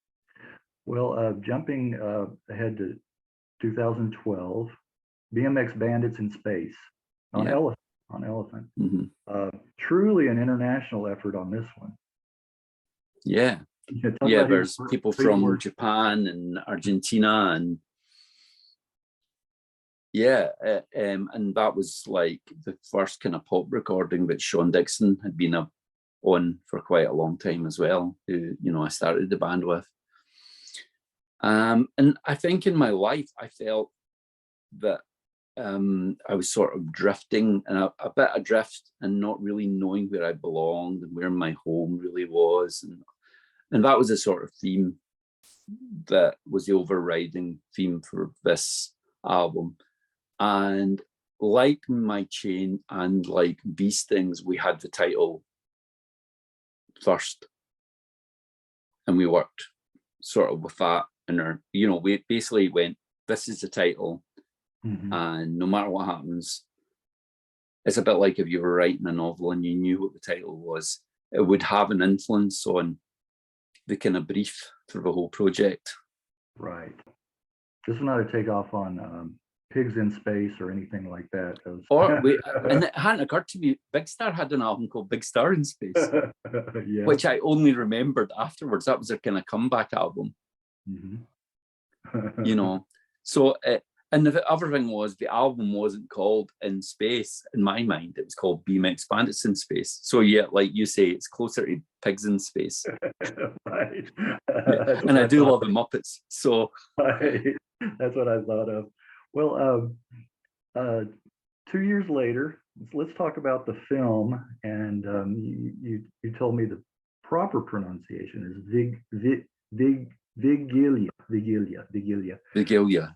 Well, jumping ahead to 2012, BMX Bandits in Space on Elephant. Mm-hmm. Truly an international effort on this one. Yeah. Yeah, there's people from Japan and Argentina, and yeah, and that was like the first kind of pop recording that Sean Dixon had been on for quite a long time as well, who, you know, I started the band with. And I think in my life, I felt that I was sort of drifting and a bit adrift and not really knowing where I belonged and where my home really was. And that was a sort of theme that was the overriding theme for this album. And like My Chain and like These Things, we had the title first. And we worked sort of with that. And, you know, we basically went, this is the title. Mm-hmm. And no matter what happens, it's a bit like if you were writing a novel and you knew what the title was, it would have an influence on the kind of brief for the whole project. Right. This one ought to take off on Pigs in Space or anything like that. And it hadn't occurred to me, Big Star had an album called Big Star in Space, yeah. which I only remembered afterwards. That was their kind of comeback album. Mm-hmm. You know, so and the other thing was the album wasn't called In Space in my mind. It was called BMX Bandits in Space. So yeah, like you say, it's closer to Pigs in Space. Right. Yeah. And I do love the Muppets. So right. That's what I thought of. Well, 2 years later, let's talk about the film. And you told me the proper pronunciation is Wigilia. yeah.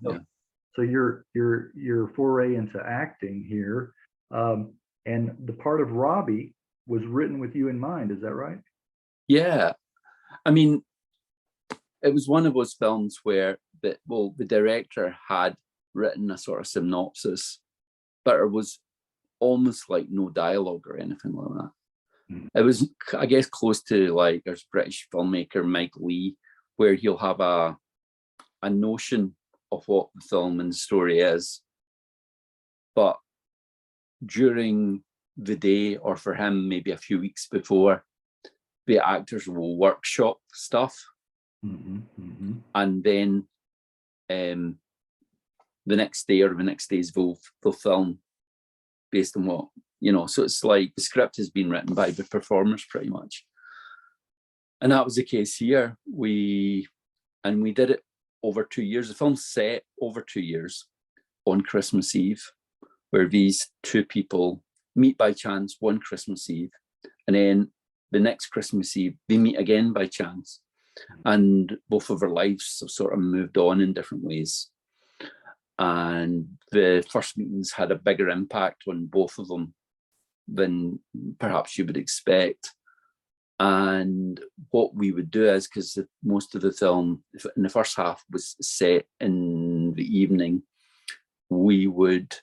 So your foray into acting here, and the part of Robbie was written with you in mind. Is that right? Yeah, I mean, it was one of those films where the director had written a sort of synopsis, but there was almost like no dialogue or anything like that. Mm-hmm. It was, I guess, close to like there's British filmmaker Mike Leigh, where he'll have a notion of what the film and the story is, but during the day, or for him maybe a few weeks before, the actors will workshop stuff. Mm-hmm, mm-hmm. And then the next day or the next days they'll film based on what, you know, so it's like the script has been written by the performers pretty much. And that was the case here. We did it over 2 years. The film's set over 2 years on Christmas Eve, where these two people meet by chance one Christmas Eve, and then the next Christmas Eve they meet again by chance, and both of their lives have sort of moved on in different ways. And the first meetings had a bigger impact on both of them than perhaps you would expect. And what we would do is, because most of the film in the first half was set in the evening, we would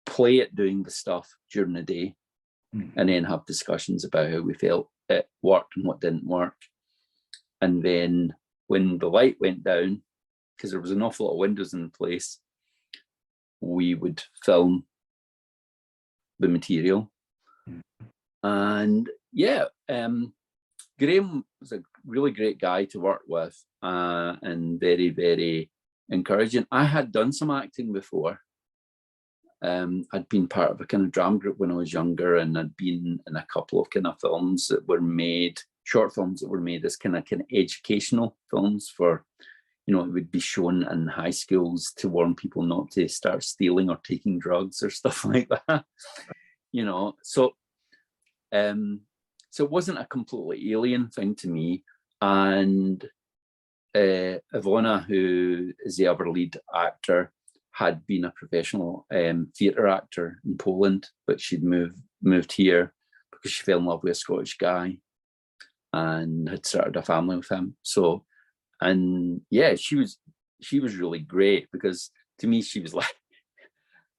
play it doing the stuff during the day, and then have discussions about how we felt it worked and what didn't work. And then when the light went down, because there was an awful lot of windows in the place, we would film the material. And yeah, Graham was a really great guy to work with, and very, very encouraging. I had done some acting before. I'd been part of a kind of drama group when I was younger, and I'd been in a couple of kind of films that were made, short films that were made as kind of educational films for you know, it would be shown in high schools to warn people not to start stealing or taking drugs or stuff like that. You know, so it wasn't a completely alien thing to me. And Ivona, who is the other lead actor, had been a professional theatre actor in Poland, but she'd moved here because she fell in love with a Scottish guy and had started a family with him. So, and yeah, she was really great, because to me, she was like,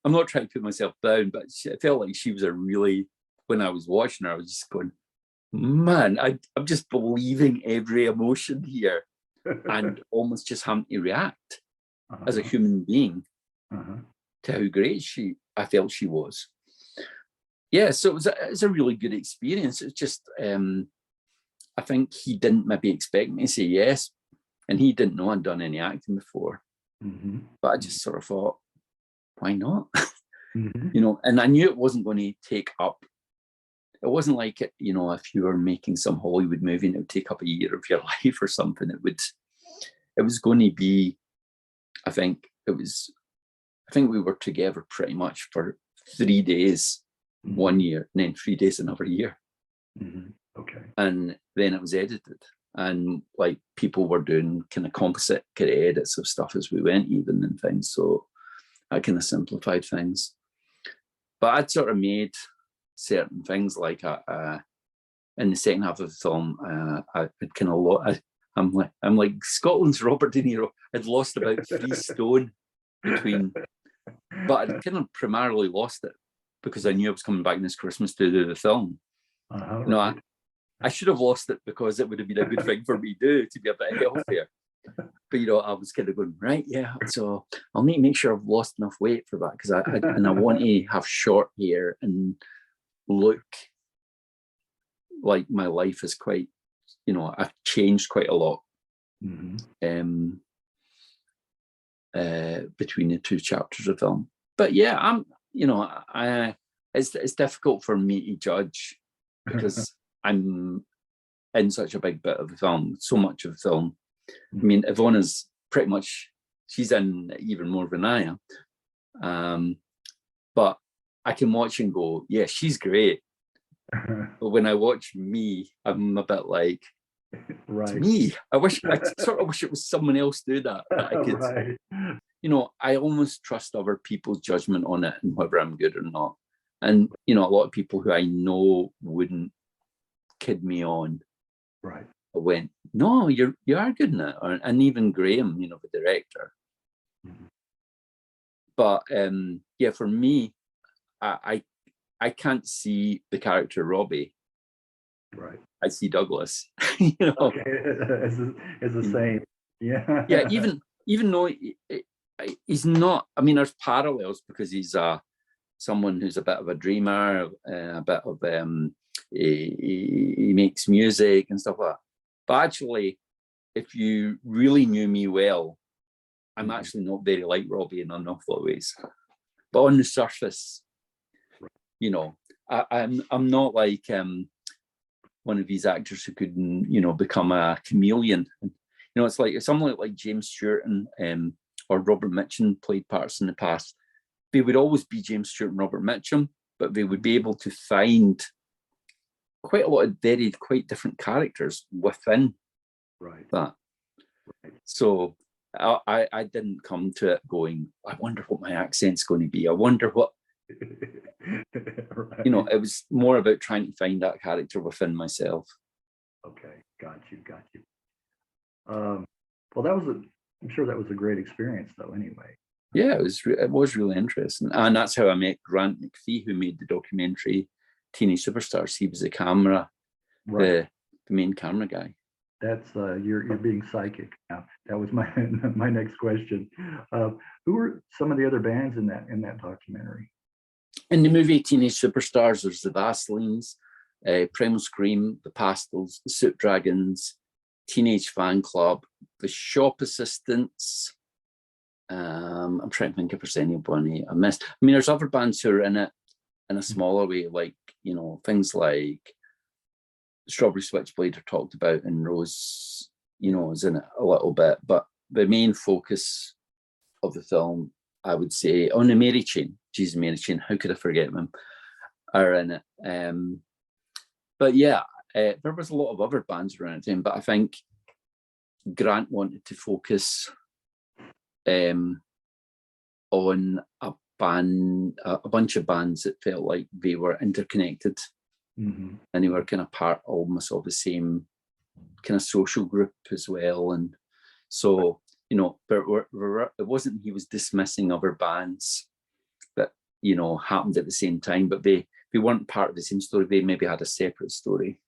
I'm not trying to put myself down, but I felt like she was a really, when I was watching her, I was just going, man, I'm just believing every emotion here and almost just having to react as a human being to how great I felt she was. Yeah, so it was a really good experience. It's just, I think he didn't maybe expect me to say yes, and he didn't know I'd done any acting before. But I just sort of thought, why not? You know, and I knew it wasn't going to take up. It wasn't like, you know, if you were making some Hollywood movie and it would take up a year of your life or something. It was going to be, I think we were together pretty much for 3 days, 1 year, and then 3 days another year. Okay. And then it was edited, and like people were doing kind of composite kind of edits of stuff as we went, even, and things. So I kind of simplified things. But I'd sort of made certain things like in the second half of the film, I'd kind of I'm like Scotland's Robert De Niro. I'd lost about 3 stone between, but I'd kind of primarily lost it because I knew I was coming back this Christmas to do the film. No, I should have lost it because it would have been a good thing for me to be a bit healthier. But you know, I was kind of going, right, yeah. So I'll need to make sure I've lost enough weight for that, because I want to have short hair and look like my life is quite, you know, I've changed quite a lot between the 2 chapters of film. But yeah, it's difficult for me to judge because I'm in such a big bit of the film, so much of the film. I mean, Ivona's pretty much, she's in even more than I am. But I can watch and go, yeah, she's great. But when I watch me, I'm a bit like, it's me. I sort of wish it was someone else do that I could, you know, I almost trust other people's judgment on it and whether I'm good or not. And, you know, a lot of people who I know wouldn't kid me on. I went, no, you are good in it. And even Graham, you know, the director. But yeah, for me, I can't see the character Robbie. I see Douglas. You know, okay. It's the same. Yeah. Yeah. Even though he's not. I mean, there's parallels because he's someone who's a bit of a dreamer, a bit of he makes music and stuff like that. But actually, if you really knew me well, I'm actually not very like Robbie in an awful lot of ways. But on the surface, you know, I'm not like one of these actors who could, you know, become a chameleon. You know, it's like someone like James Stewart and or Robert Mitchum played parts in the past. They would always be James Stewart and Robert Mitchum, but they would be able to find quite a lot of quite different characters within that. So I didn't come to it going, I wonder what my accent's going to be. I wonder what, you know, it was more about trying to find that character within myself. Okay, got you. Well, I'm sure that was a great experience though, anyway. Yeah, it was really interesting. And that's how I met Grant McPhee, who made the documentary Teenage Superstars. He was the main camera guy. That's you're being psychic now. That was my my next question. Who were some of the other bands in that documentary? In the movie Teenage Superstars, there's the Vaselines, Primal Scream, the Pastels, the Soup Dragons, Teenage Fan Club, the Shop Assistants. I'm trying to think if there's anybody I missed. I mean, there's other bands who are in it in a smaller way, like, you know, things like Strawberry Switchblade are talked about, and Rose, you know, is in it a little bit. But the main focus of the film, I would say, on the Mary Chain. Jesus, Mary Chain, how could I forget them? Are in it. But yeah, there was a lot of other bands around the time, but I think Grant wanted to focus on a bunch of bands that felt like they were interconnected, and they were kind of part almost of the same kind of social group as well. And so, you know, but it wasn't he was dismissing other bands that, you know, happened at the same time, but they weren't part of the same story. They maybe had a separate story.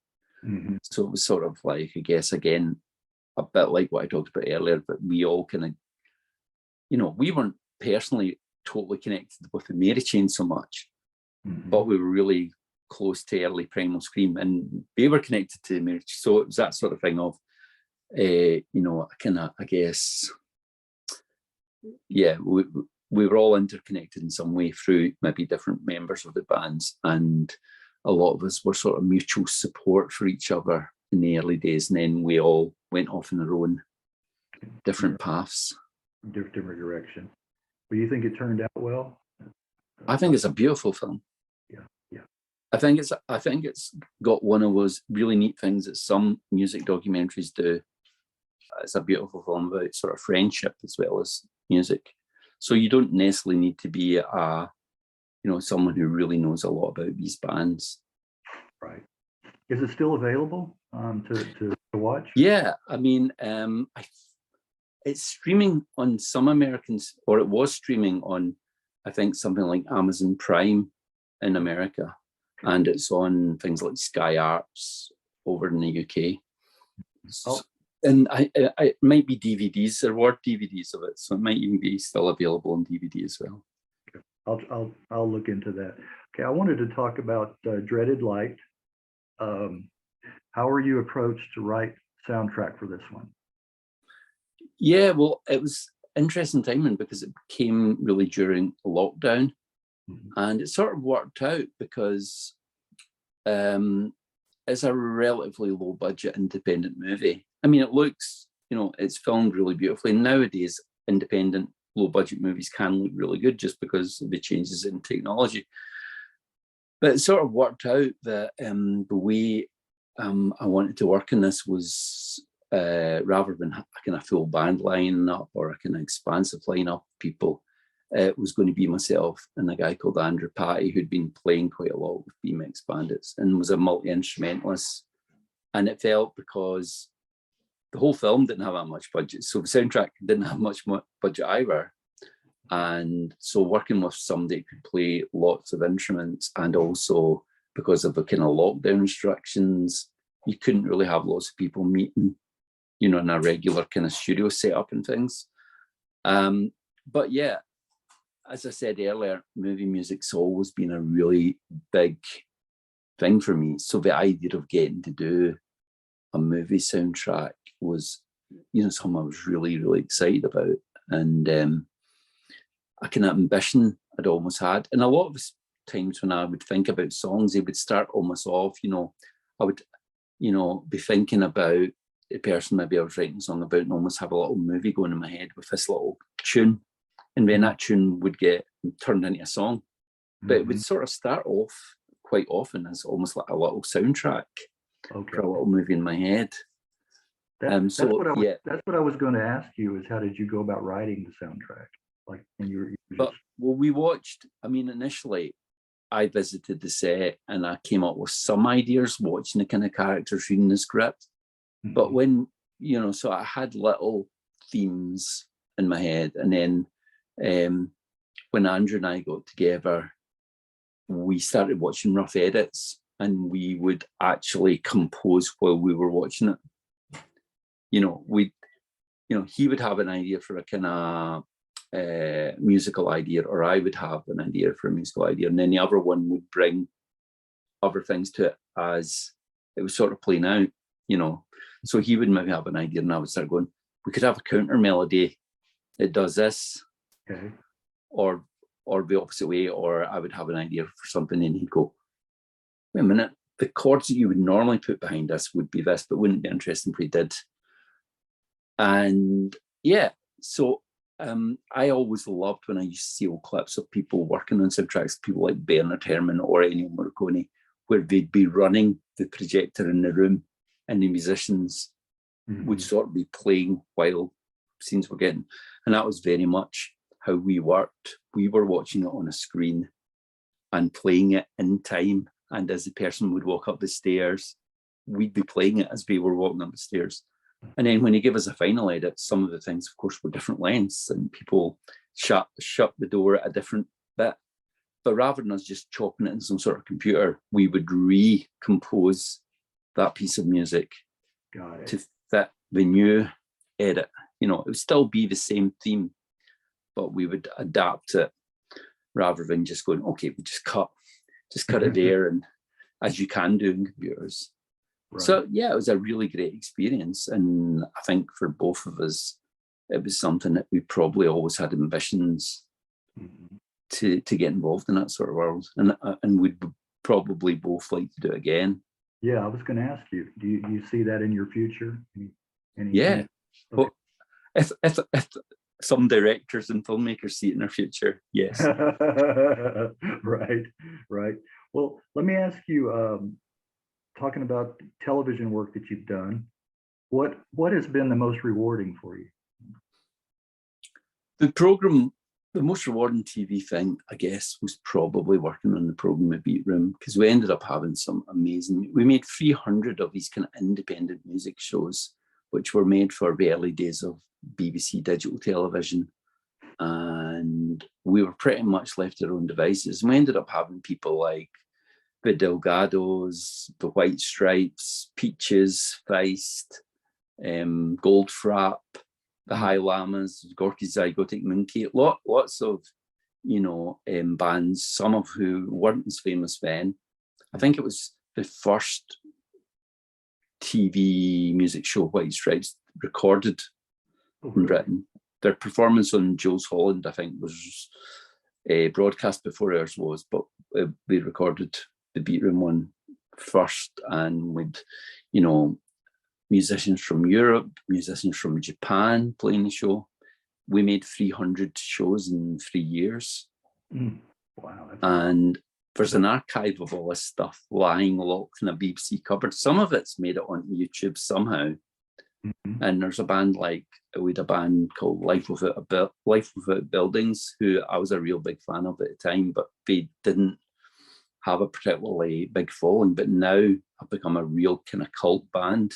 So it was sort of like, I guess, again, a bit like what I talked about earlier, but we all kind of, you know, we weren't personally totally connected with the Mary Chain so much, but we were really close to early Primal Scream, and they were connected to the Mary Chain. So it was that sort of thing of, you know, kind of, I guess, yeah, we were all interconnected in some way through maybe different members of the bands, and a lot of us were sort of mutual support for each other in the early days, and then we all went off in our own different paths. Different direction. But you think it turned out well? I think it's a beautiful film. Yeah. I think it's got one of those really neat things that some music documentaries do. It's a beautiful film about sort of friendship as well as music. So you don't necessarily need to be someone who really knows a lot about these bands. Right. Is it still available to watch? Yeah, I mean, it's streaming on some Americans, or it was streaming on, I think, something like Amazon Prime in America, and it's on things like Sky Arts over in the UK. And it might be DVDs. There were DVDs of it, so it might even be still available on DVD as well. I'll look into that. Okay, I wanted to talk about Dreaded Light. How were you approached to write soundtrack for this one? Yeah, well, it was interesting timing because it came really during lockdown, and it sort of worked out because it's a relatively low budget independent movie. I mean, it looks, you know, it's filmed really beautifully. Nowadays, independent low budget movies can look really good just because of the changes in technology. But it sort of worked out that the way I wanted to work in this was rather than a kind of full band lineup or a kind of expansive lineup of people, it was going to be myself and a guy called Andrew Patty, who'd been playing quite a lot with BMX Bandits and was a multi-instrumentalist. And it felt because the whole film didn't have that much budget, so the soundtrack didn't have much budget either. And so working with somebody who could play lots of instruments, and also because of the kind of lockdown restrictions, you couldn't really have lots of people meeting, you know, in a regular kind of studio setup and things. But yeah, as I said earlier, movie music's always been a really big thing for me. So the idea of getting to do a movie soundtrack was, you know, something I was really, really excited about. And a kind of ambition I'd almost had. And a lot of times when I would think about songs, they would start almost off, you know, I would, you know, be thinking about the person maybe I was writing a song about and almost have a little movie going in my head with this little tune. And then that tune would get turned into a song. But it would sort of start off quite often as almost like a little soundtrack for a little movie in my head. That's what I was going to ask you, is how did you go about writing the soundtrack? Like when you were just... Well, we watched, I mean, initially I visited the set and I came up with some ideas watching the kind of characters reading the script. But when, you know, so I had little themes in my head. And then when Andrew and I got together, we started watching rough edits and we would actually compose while we were watching it. You know, he would have an idea for a kind of musical idea, or I would have an idea for a musical idea, and then the other one would bring other things to it as it was sort of playing out, you know. So he would maybe have an idea and I would start going, we could have a counter melody that does this, okay, or the opposite way, or I would have an idea for something and he'd go, wait a minute, the chords that you would normally put behind this would be this, but wouldn't it be interesting if we did? And Yeah. So I always loved when I used to see old clips of people working on soundtracks, people like Bernard Herrmann or Ennio Morricone, where they'd be running the projector in the room and the musicians would sort of be playing while scenes were getting. And that was very much how we worked. We were watching it on a screen and playing it in time. And as the person would walk up the stairs, we'd be playing it as we were walking up the stairs. And then when he gave us a final edit, some of the things, of course, were different lengths and people shut the door at a different bit. But rather than us just chopping it in some sort of computer, we would recompose that piece of music to fit the new edit. You know, it would still be the same theme, but we would adapt it rather than just going, okay, we just cut it there, and as you can do in computers. Right. So yeah, it was a really great experience. And I think for both of us, it was something that we probably always had ambitions to get involved in that sort of world. And we'd probably both like to do it again. Yeah, I was going to ask you, do you see that in your future? Yeah. Okay. Well, if some directors and filmmakers see it in their future, yes. Right. Well, let me ask you, talking about television work that you've done, what has been the most rewarding for you? The most rewarding TV thing, I guess, was probably working on the program at Beat Room, because we ended up having some amazing, we made 300 of these kind of independent music shows, which were made for the early days of BBC digital television. And we were pretty much left to our own devices. And we ended up having people like the Delgados, the White Stripes, Peaches, Feist, Goldfrapp, the High Llamas, Gorky's Zygotic Monkey, lots of, bands, some of who weren't as famous then. I think it was the first TV music show White Stripes recorded in Britain. Their performance on Jules Holland, I think, was broadcast before ours was, but they recorded the Beat Room one first, and with, musicians from Europe, musicians from Japan playing the show. We made 300 shows in 3 years. Wow. And there's an archive of all this stuff lying locked in a BBC cupboard. Some of it's made it on YouTube somehow. And there's a band called Life Without Buildings, who I was a real big fan of at the time, but they didn't have a particularly big following, but now have become a real kind of cult band.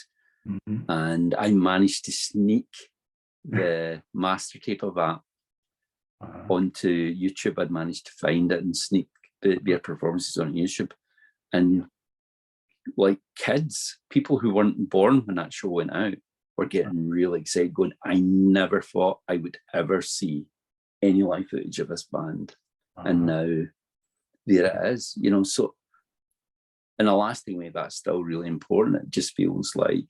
And I managed to sneak the master tape of that onto YouTube. I'd managed to find it and sneak their performances on YouTube. And like kids, people who weren't born when that show went out, were getting really excited, going, I never thought I would ever see any live footage of this band. And now there it is, so in a lasting way, that's still really important. It just feels like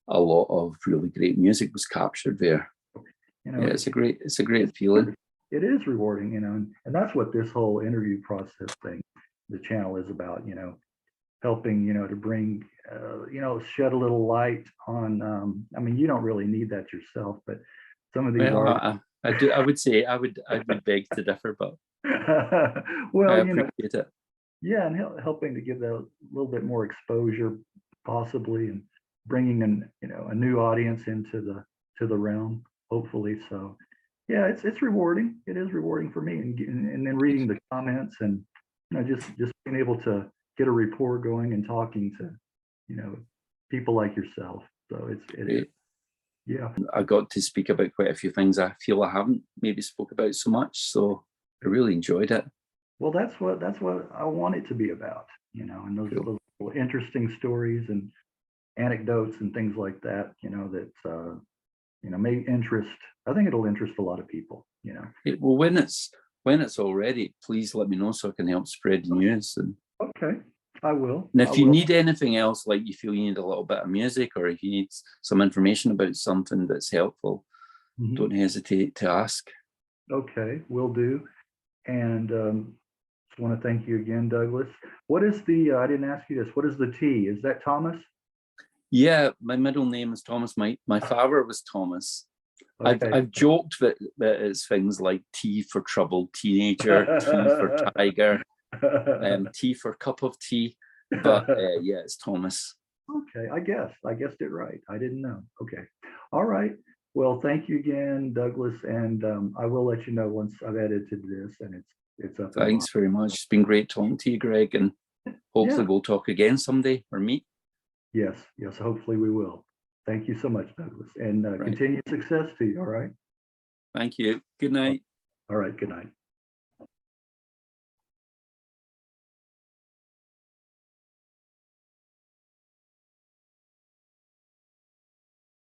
a lot of really great music was captured there. It's a great feeling. It is rewarding, and that's what this whole interview process thing, the channel, is about, helping, to bring, shed a little light on, you don't really need that yourself, but some of these I do. I would beg to differ, but well, I appreciate it. Yeah, and helping to give that a little bit more exposure, possibly, and bringing a new audience into the realm, hopefully. So, yeah, it's rewarding. It is rewarding for me, and then reading the comments, and just being able to get a rapport going and talking to people like yourself. So it is. Yeah, I got to speak about quite a few things I feel I haven't maybe spoke about so much, so I really enjoyed it. Well, that's what I want it to be about, and those little interesting stories and anecdotes and things like that, that may interest. I think it'll interest a lot of people. Well, when it's all ready, please let me know so I can help spread the news. And okay, I will. And if you need anything else, like you feel you need a little bit of music, or if you need some information about something that's helpful, don't hesitate to ask. Okay, will do. And just want to thank you again, Douglas. What is I didn't ask you this, what is the T? Is that Thomas? Yeah, my middle name is Thomas. My father was Thomas, Okay. I've joked that it's things like T for troubled teenager, T for tiger, T for cup of tea. But yeah, it's Thomas. Okay, I guessed it right. I didn't know. Okay. All right. Well, thank you again, Douglas, and I will let you know once I've edited this and it's up. Thanks very much. It's been great talking to you, Greg, and hopefully we'll talk again someday or meet. Yes, hopefully we will. Thank you so much, Douglas, and continued success to you. All right. Thank you. Good night. All right. Good night.